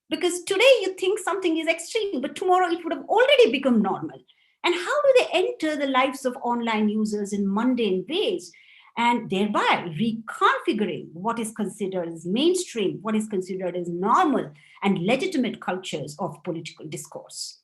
Because today you think something is extreme, but tomorrow it would have already become normal. And how do they enter the lives of online users in mundane ways, and thereby reconfiguring what is considered as mainstream, what is considered as normal and legitimate cultures of political discourse?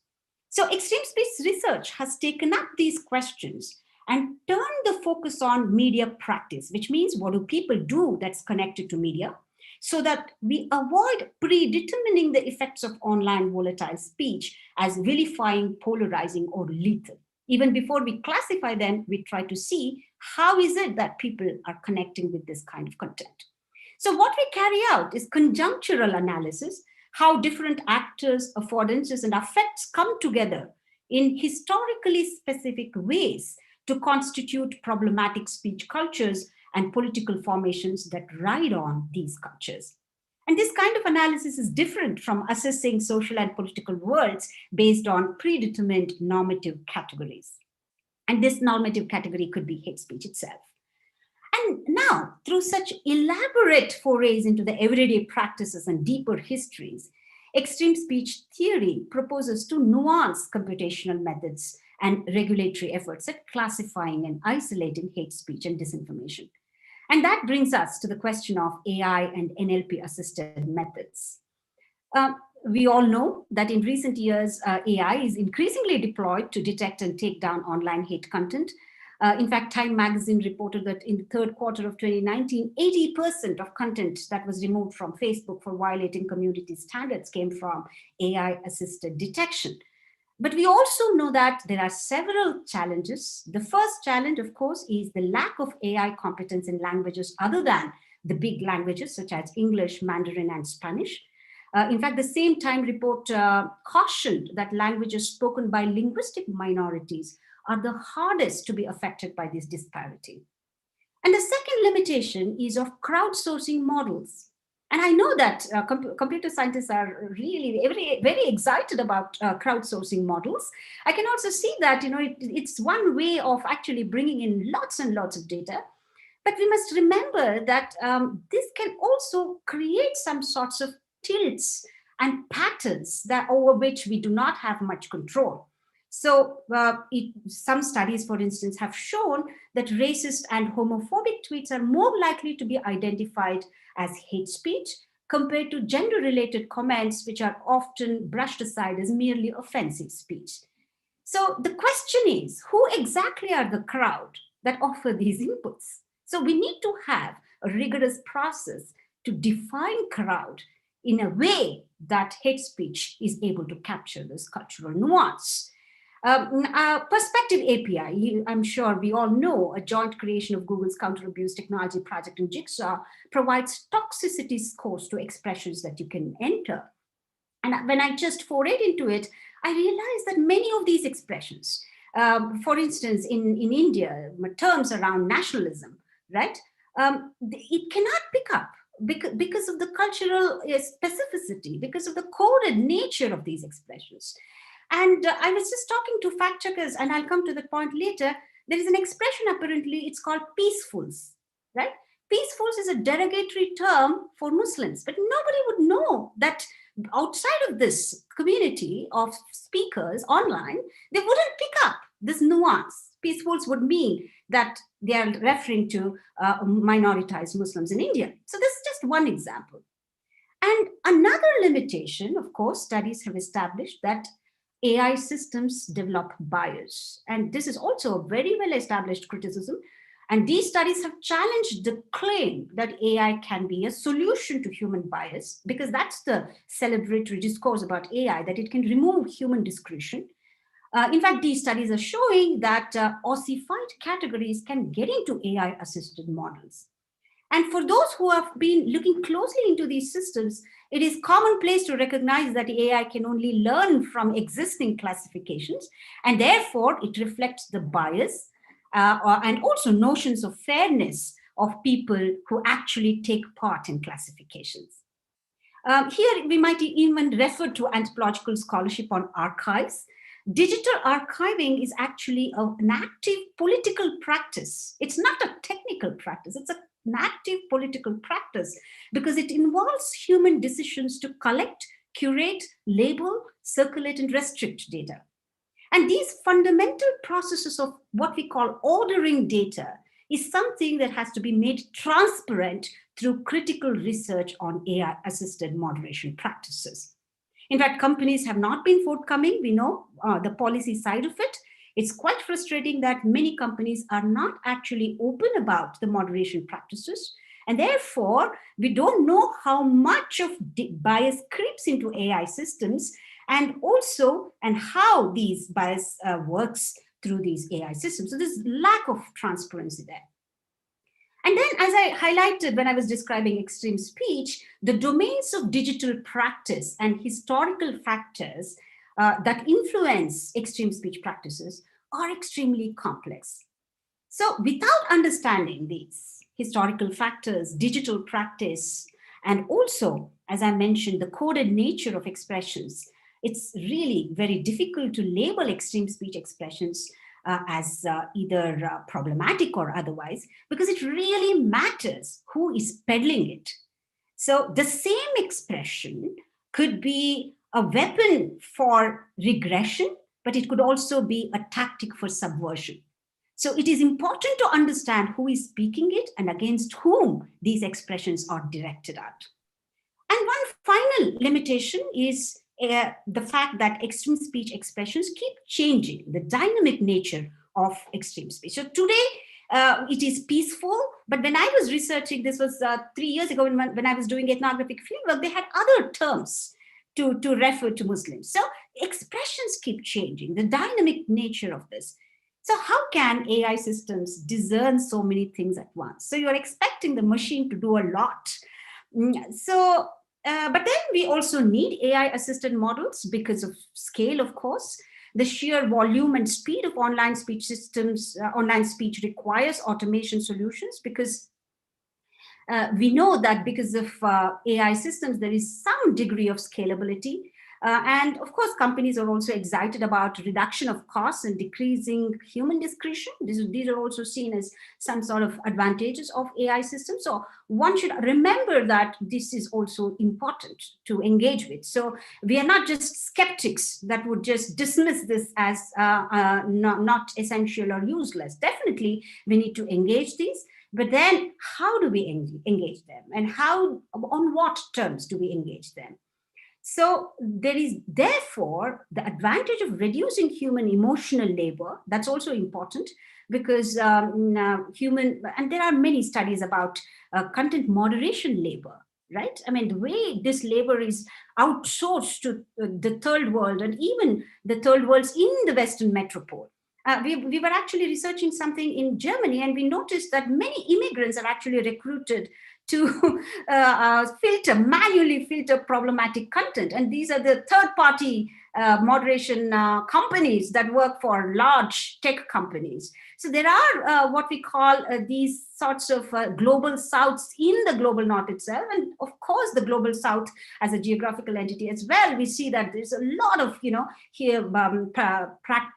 So extreme speech research has taken up these questions and turned the focus on media practice, which means what do people do that's connected to media, so that we avoid predetermining the effects of online volatile speech as vilifying, polarizing, or lethal. Even before we classify them, we try to see how is it that people are connecting with this kind of content. So what we carry out is conjunctural analysis, how different actors, affordances, and affects come together in historically specific ways to constitute problematic speech cultures and political formations that ride on these cultures. And this kind of analysis is different from assessing social and political worlds based on predetermined normative categories. And this normative category could be hate speech itself. And now, through such elaborate forays into the everyday practices and deeper histories, extreme speech theory proposes to nuance computational methods and regulatory efforts at classifying and isolating hate speech and disinformation. And that brings us to the question of AI and NLP-assisted methods. We all know that in recent years, AI is increasingly deployed to detect and take down online hate content. In fact, Time magazine reported that in the third quarter of 2019, 80% of content that was removed from Facebook for violating community standards came from AI-assisted detection. But we also know that there are several challenges. The first challenge, of course, is the lack of AI competence in languages other than the big languages such as English, Mandarin, and Spanish. In fact, the same Time report cautioned that languages spoken by linguistic minorities are the hardest to be affected by this disparity. And the second limitation is of crowdsourcing models. And I know that computer scientists are really very excited about crowdsourcing models. I can also see that it's one way of actually bringing in lots and lots of data. But we must remember that this can also create some sorts of tilts and patterns that over which we do not have much control. So some studies, for instance, have shown that racist and homophobic tweets are more likely to be identified as hate speech compared to gender-related comments, which are often brushed aside as merely offensive speech. So the question is, who exactly are the crowd that offer these inputs? So we need to have a rigorous process to define crowd in a way that hate speech is able to capture this cultural nuance. Perspective API, I'm sure we all know, a joint creation of Google's counter abuse technology project and Jigsaw, provides toxicity scores to expressions that you can enter. And when I just forayed into it, I realized that many of these expressions, for instance, in India, terms around nationalism, right? It cannot pick up because of the cultural specificity, because of the coded nature of these expressions. And I was just talking to fact checkers, and I'll come to that point later. There is an expression, apparently, it's called peacefuls, right? Peacefuls is a derogatory term for Muslims, but nobody would know that outside of this community of speakers online, they wouldn't pick up this nuance. Peacefuls would mean that they are referring to minoritized Muslims in India. So this is just one example. And another limitation, of course, studies have established that AI systems develop bias. And this is also a very well-established criticism. And these studies have challenged the claim that AI can be a solution to human bias, because that's the celebratory discourse about AI, that it can remove human discretion. In fact, these studies are showing that ossified categories can get into AI-assisted models. And for those who have been looking closely into these systems, it is commonplace to recognize that AI can only learn from existing classifications, and therefore it reflects the bias and also notions of fairness of people who actually take part in classifications. Here, we might even refer to anthropological scholarship on archives. Digital archiving is actually an active political practice. It's not a technical practice, it's an active political practice because it involves human decisions to collect, curate, label, circulate, and restrict data. And these fundamental processes of what we call ordering data is something that has to be made transparent through critical research on AI-assisted moderation practices. In fact, companies have not been forthcoming. We know the policy side of it. It's quite frustrating that many companies are not actually open about the moderation practices. And therefore, we don't know how much of bias creeps into AI systems and how these bias works through these AI systems. So there's lack of transparency there. And then, as I highlighted when I was describing extreme speech, the domains of digital practice and historical factors that influence extreme speech practices are extremely complex. So without understanding these historical factors, digital practice, and also, as I mentioned, the coded nature of expressions, it's really very difficult to label extreme speech expressions as either problematic or otherwise, because it really matters who is peddling it. So the same expression could be a weapon for regression, but it could also be a tactic for subversion. So it is important to understand who is speaking it and against whom these expressions are directed at. And one final limitation is the fact that extreme speech expressions keep changing the dynamic nature of extreme speech. So today, it is peaceful, but when I was researching, this was 3 years ago when I was doing ethnographic fieldwork, they had other terms to refer to Muslims. So expressions keep changing, the dynamic nature of this. So how can AI systems discern so many things at once? So you're expecting the machine to do a lot. But then we also need AI-assisted models because of scale, of course. The sheer volume and speed of online speech systems, online speech requires automation solutions because we know that because of AI systems, there is some degree of scalability. And of course, companies are also excited about reduction of costs and decreasing human discretion. These are also seen as some sort of advantages of AI systems. So one should remember that this is also important to engage with. So we are not just skeptics that would just dismiss this as not essential or useless. Definitely, we need to engage these. But then how do we engage them? And on what terms do we engage them? So there is therefore the advantage of reducing human emotional labor. That's also important because and there are many studies about content moderation labor, right? I mean, the way this labor is outsourced to the third world, and even the third worlds in the Western metropole. We were actually researching something in Germany, and we noticed that many immigrants are actually recruited to manually filter problematic content. And these are the third-party moderation companies that work for large tech companies. So there are what we call these sorts of global souths in the global north itself. And of course, the global south as a geographical entity as well, we see that there's a lot of, here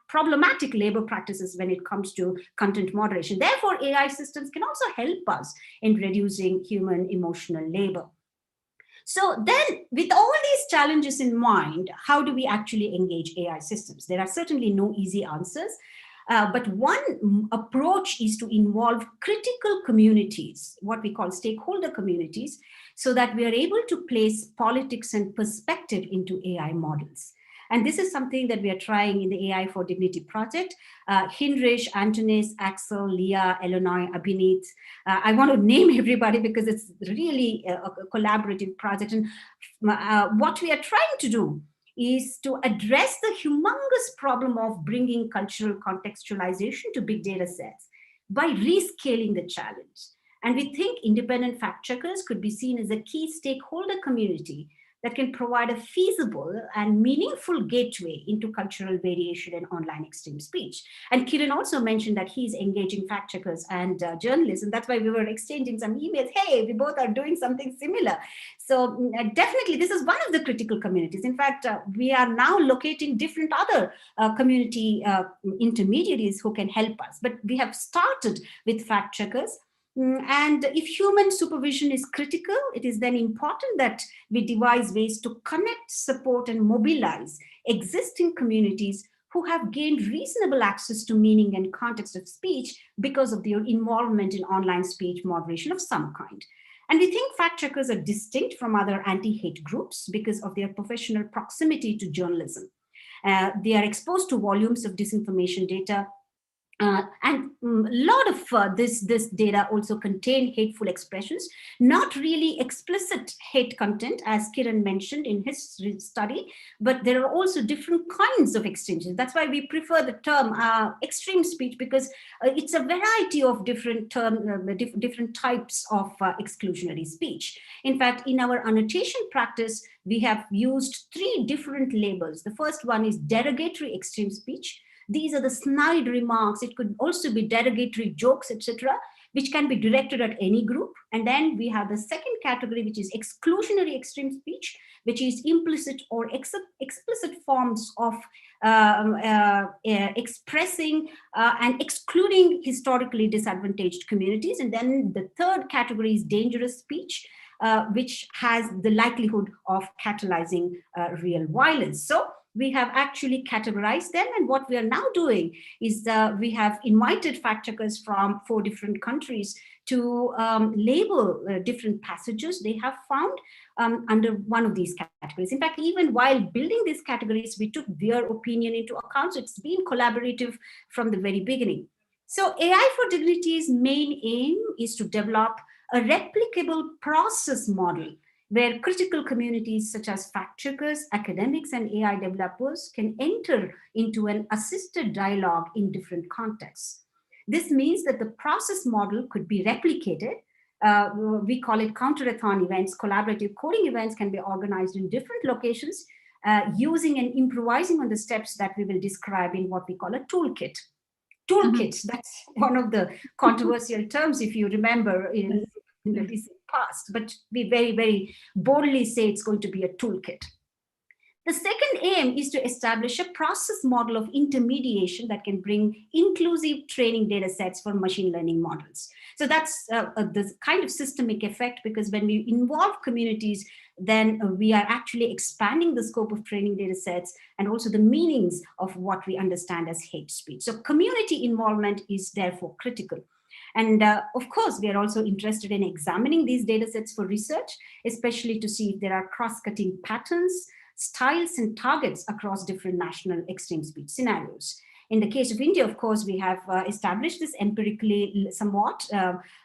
problematic labor practices when it comes to content moderation. Therefore, AI systems can also help us in reducing human emotional labor. So then, with all these challenges in mind, how do we actually engage AI systems? There are certainly no easy answers, but one approach is to involve critical communities, what we call stakeholder communities, so that we are able to place politics and perspective into AI models. And this is something that we are trying in the AI for Dignity project. Heinrich, Antonis, Axel, Leah, Eleanor, Abhinit. I want to name everybody because it's really a collaborative project. And what we are trying to do is to address the humongous problem of bringing cultural contextualization to big data sets by rescaling the challenge. And we think independent fact checkers could be seen as a key stakeholder community that can provide a feasible and meaningful gateway into cultural variation and online extreme speech. And Kiran also mentioned that he's engaging fact checkers and journalists, and that's why we were exchanging some emails. Hey, we both are doing something similar. So definitely, this is one of the critical communities. In fact, we are now locating different other community intermediaries who can help us. But we have started with fact checkers. And if human supervision is critical, it is then important that we devise ways to connect, support, and mobilize existing communities who have gained reasonable access to meaning and context of speech because of their involvement in online speech moderation of some kind. And we think fact checkers are distinct from other anti-hate groups because of their professional proximity to journalism. They are exposed to volumes of disinformation data, and a lot of this data also contain hateful expressions, not really explicit hate content, as Kiran mentioned in his study, but there are also different kinds of exchanges. That's why we prefer the term extreme speech, because it's a variety of different types of exclusionary speech. In fact, in our annotation practice, we have used 3 different labels. The first one is derogatory extreme speech. These are the snide remarks. It could also be derogatory jokes, etc., which can be directed at any group. And then we have the second category, which is exclusionary extreme speech, which is implicit or explicit forms of expressing and excluding historically disadvantaged communities. And then the third category is dangerous speech, which has the likelihood of catalyzing real violence. So we have actually categorized them, and what we are now doing is we have invited fact checkers from 4 different countries to label different passages they have found under one of these categories. In fact, even while building these categories, we took their opinion into account. So it's been collaborative from the very beginning. So AI for Dignity's main aim is to develop a replicable process model where critical communities such as fact checkers, academics, and AI developers can enter into an assisted dialogue in different contexts. This means that the process model could be replicated. We call it counter-a-thon events. Collaborative coding events can be organized in different locations using and improvising on the steps that we will describe in what we call a toolkit. Toolkit, that's one of the controversial terms, if you remember, in the recent past, but we very, very boldly say it's going to be a toolkit. The second aim is to establish a process model of intermediation that can bring inclusive training data sets for machine learning models. So that's the kind of systemic effect, because when we involve communities, then we are actually expanding the scope of training data sets and also the meanings of what we understand as hate speech. So community involvement is therefore critical. And of course, we are also interested in examining these data sets for research, especially to see if there are cross-cutting patterns, styles, and targets across different national extreme speech scenarios. In the case of India, of course, we have established this empirically somewhat,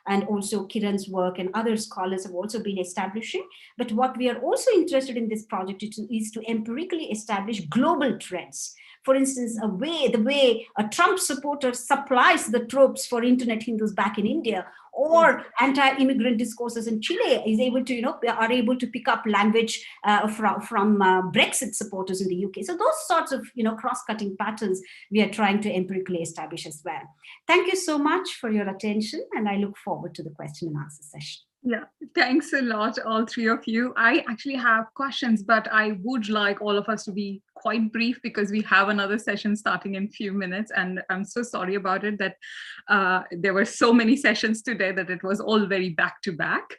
and also Kiran's work and other scholars have also been establishing. But what we are also interested in this project is to empirically establish global trends. For instance, the way a Trump supporter supplies the tropes for internet Hindus back in India, or anti-immigrant discourses in Chile is able to, are able to pick up language from Brexit supporters in the UK. So those sorts of, cross-cutting patterns we are trying to empirically establish as well. Thank you so much for your attention, and I look forward to the question and answer session. Yeah, thanks a lot, all three of you. I actually have questions, but I would like all of us to be quite brief because we have another session starting in a few minutes. And I'm so sorry about it that there were so many sessions today that it was all very back to back.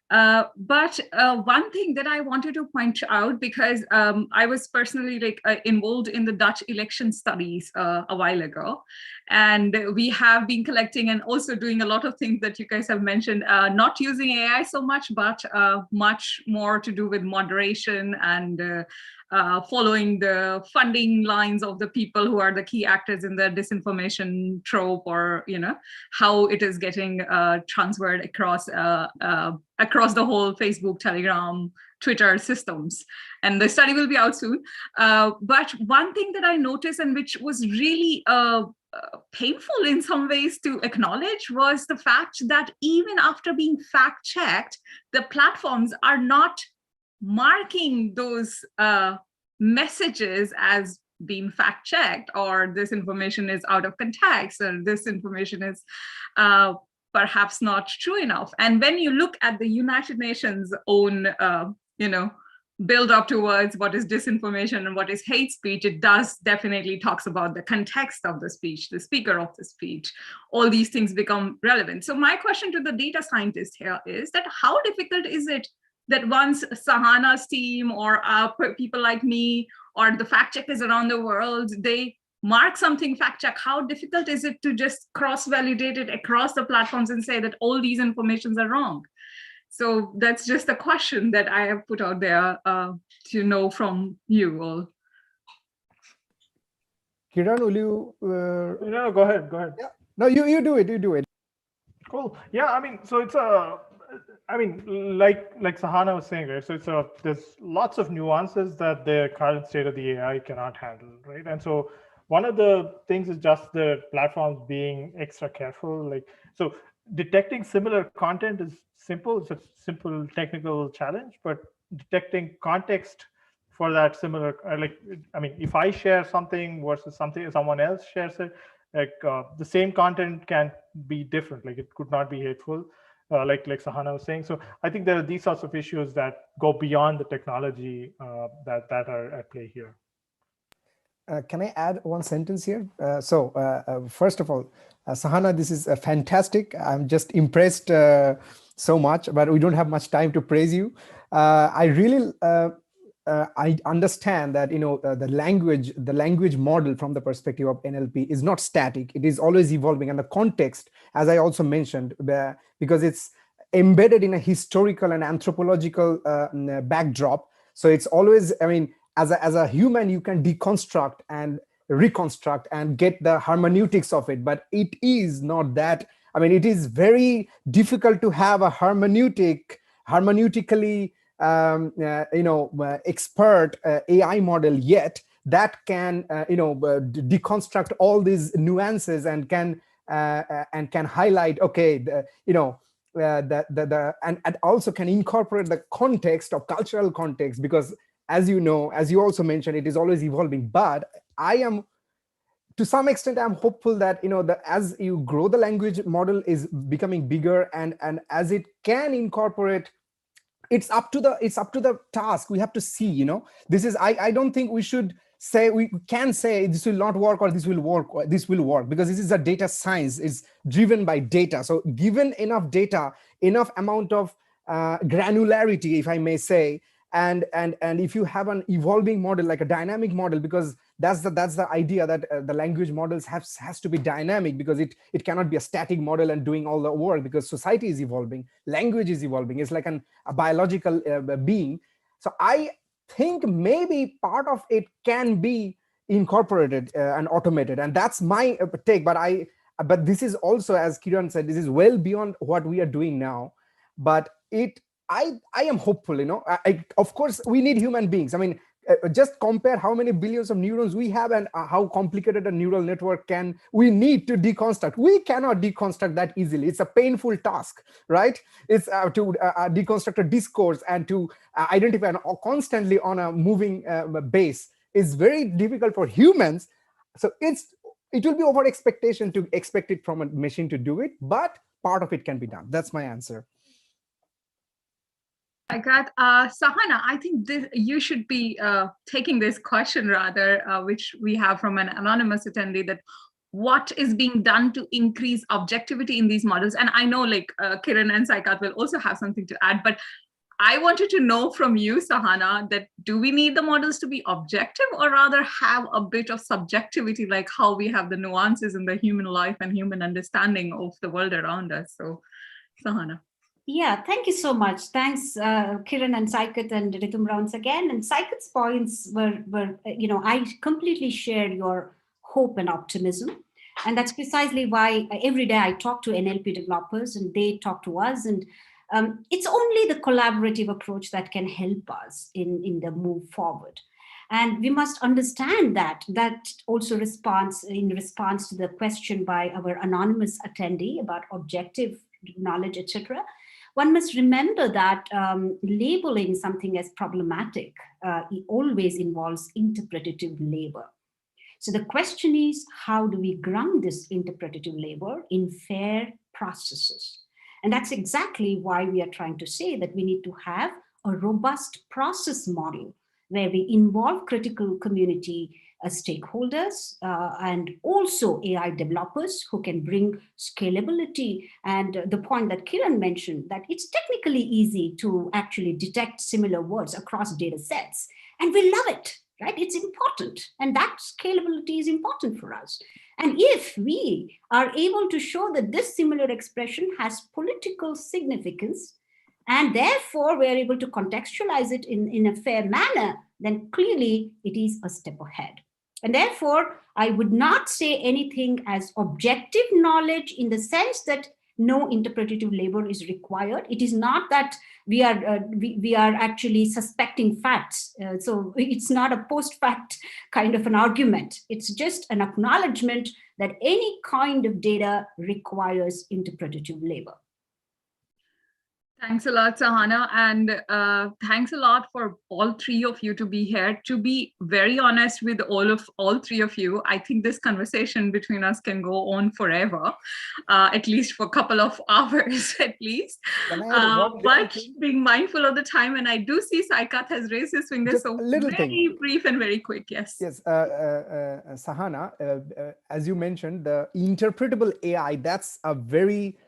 But one thing that I wanted to point out, because I was personally involved in the Dutch election studies a while ago, and we have been collecting and also doing a lot of things that you guys have mentioned, not using AI so much, but much more to do with moderation and following the funding lines of the people who are the key actors in the disinformation trope, or how it is getting transferred across the whole Facebook, Telegram, Twitter systems. And the study will be out soon. But one thing that I noticed, and which was really painful in some ways to acknowledge, was the fact that even after being fact-checked, the platforms are not marking those messages as being fact-checked, or this information is out of context, or this information is perhaps not true enough. And when you look at the United Nations own, build up towards what is disinformation and what is hate speech, it does definitely talks about the context of the speech, the speaker of the speech. All these things become relevant. So my question to the data scientist here is that how difficult is it that once Sahana's team or people like me or the fact checkers around the world, they mark something fact check, how difficult is it to just cross-validate it across the platforms and say that all these informations are wrong? So that's just a question that I have put out there to know from you all. Kiran, will you? No, go ahead. Yeah. No, you do it. Cool. Yeah, I mean, so it's like Sahana was saying, right? So there's lots of nuances that the current state of the AI cannot handle, right? And so one of the things is just the platforms being extra careful. So detecting similar content is simple. It's a simple technical challenge, but detecting context for that similar, if I share something versus something someone else shares it, the same content can be different. It could not be hateful, like Sahana was saying. So I think there are these sorts of issues that go beyond the technology that are at play here. Can I add one sentence here? First of all, Sahana, this is fantastic. I'm just impressed so much, but we don't have much time to praise you. I really I understand that the language model from the perspective of NLP is not static. It is always evolving, and the context, as I also mentioned, because it's embedded in a historical and anthropological backdrop. So it's always, as a human, you can deconstruct and reconstruct and get the hermeneutics of it, but it is not that. It is very difficult to have a hermeneutically expert AI model yet that can deconstruct all these nuances and can highlight, okay, and also can incorporate the context of cultural context, because as you also mentioned, it is always evolving. But to some extent, I'm hopeful that as you grow, the language model is becoming bigger, and as it can incorporate, it's up to the task. We have to see. This is I don't think we can say this will not work or this will work. This will work because this is a data science. It's driven by data. So given enough data, enough amount of granularity, if I may say, and if you have an evolving model, like a dynamic model, because that's the idea, that the language models has to be dynamic, because it cannot be a static model and doing all the work, because society is evolving, language is evolving. It's like a biological being. So I think maybe part of it can be incorporated and automated. And that's my take. But this is also, as Kiran said, this is well beyond what we are doing now. But I am hopeful. Of course, we need human beings. I mean, just compare how many billions of neurons we have and how complicated a neural network we need to deconstruct. We cannot deconstruct that easily. It's a painful task, right? It's to deconstruct a discourse and to identify constantly on a moving base is very difficult for humans. So it will be over expectation to expect it from a machine to do it, but part of it can be done. That's my answer. I got Sahana. I think you should be taking this question rather, which we have from an anonymous attendee, that what is being done to increase objectivity in these models? And I know Kiran and Saikaat will also have something to add, but I wanted to know from you, Sahana, that do we need the models to be objective or rather have a bit of subjectivity, like how we have the nuances in the human life and human understanding of the world around us? So, Sahana. Yeah, thank you so much. Thanks, Kiran and Saikaat and Ritumbra once again. And Saikaat's points were, I completely share your hope and optimism. And that's precisely why every day I talk to NLP developers and they talk to us. And it's only the collaborative approach that can help us in the move forward. And we must understand that also in response to the question by our anonymous attendee about objective knowledge, etc. One must remember that labeling something as problematic it always involves interpretative labor. So the question is, how do we ground this interpretative labor in fair processes? And that's exactly why we are trying to say that we need to have a robust process model where we involve critical community stakeholders and also AI developers who can bring scalability. And the point that Kiran mentioned, that it's technically easy to actually detect similar words across data sets. And we love it, right? It's important. And that scalability is important for us. And if we are able to show that this similar expression has political significance, and therefore we are able to contextualize it in a fair manner, then clearly it is a step ahead. And therefore, I would not say anything as objective knowledge in the sense that no interpretative labor is required. It is not that we are actually suspecting facts. So it's not a post-fact kind of an argument. It's just an acknowledgement that any kind of data requires interpretative labor. Thanks a lot, Sahana, and thanks a lot for all three of you to be here. To be very honest with all three of you, I think this conversation between us can go on forever, at least for a couple of hours at least. But being mindful of the time, and I do see Saikaat has raised his finger, just so very brief and very quick. Yes. Yes, Sahana, as you mentioned, the interpretable AI, that's a very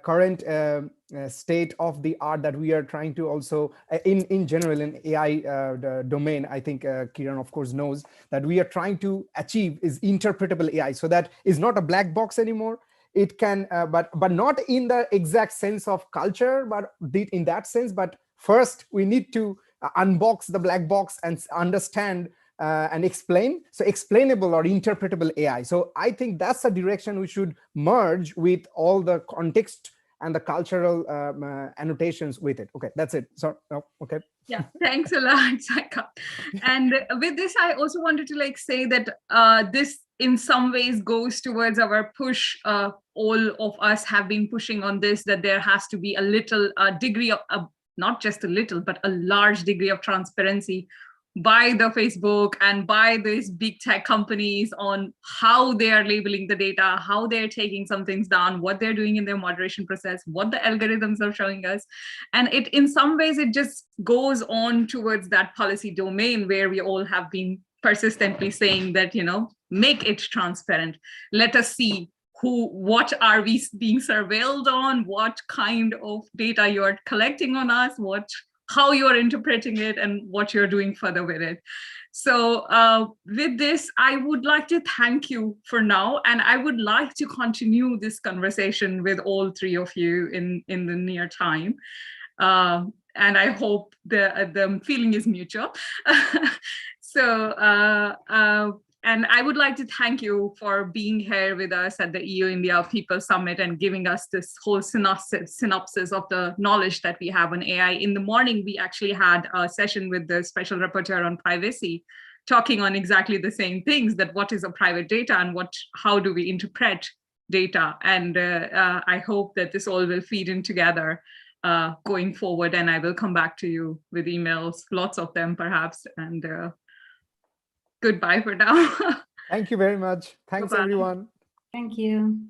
current state of the art that we are trying to also in general in AI domain. I think Kiran of course knows that we are trying to achieve is interpretable AI, so that is not a black box anymore. It can but not in the exact sense of culture, but in that sense. But first we need to unbox the black box and understand and explain. So explainable or interpretable AI. So I think that's a direction we should merge with all the context and the cultural annotations with it. Okay, that's it. So, okay. Yeah, thanks a lot, Saikaat. And with this, I also wanted to say that this in some ways goes towards our push. All of us have been pushing on this, that there has to be a little degree of, not just a little, but a large degree of transparency by the Facebook and by these big tech companies on how they are labeling the data, how they're taking some things down, what they're doing in their moderation process, what the algorithms are showing us. And it, in some ways, it just goes on towards that policy domain where we all have been persistently saying that, make it transparent. Let us see what are we being surveilled on, what kind of data you're collecting on us, how you're interpreting it, and what you're doing further with it. So with this, I would like to thank you for now, and I would like to continue this conversation with all three of you in the near time. And I hope the feeling is mutual. So And I would like to thank you for being here with us at the EU India People Summit and giving us this whole synopsis of the knowledge that we have on AI. In the morning, we actually had a session with the Special Rapporteur on Privacy, talking on exactly the same things, that what is a private data and how do we interpret data. And I hope that this all will feed in together going forward. And I will come back to you with emails, lots of them perhaps. And goodbye for now. Thank you very much. Thanks, Bye-bye. everyone. Thank you.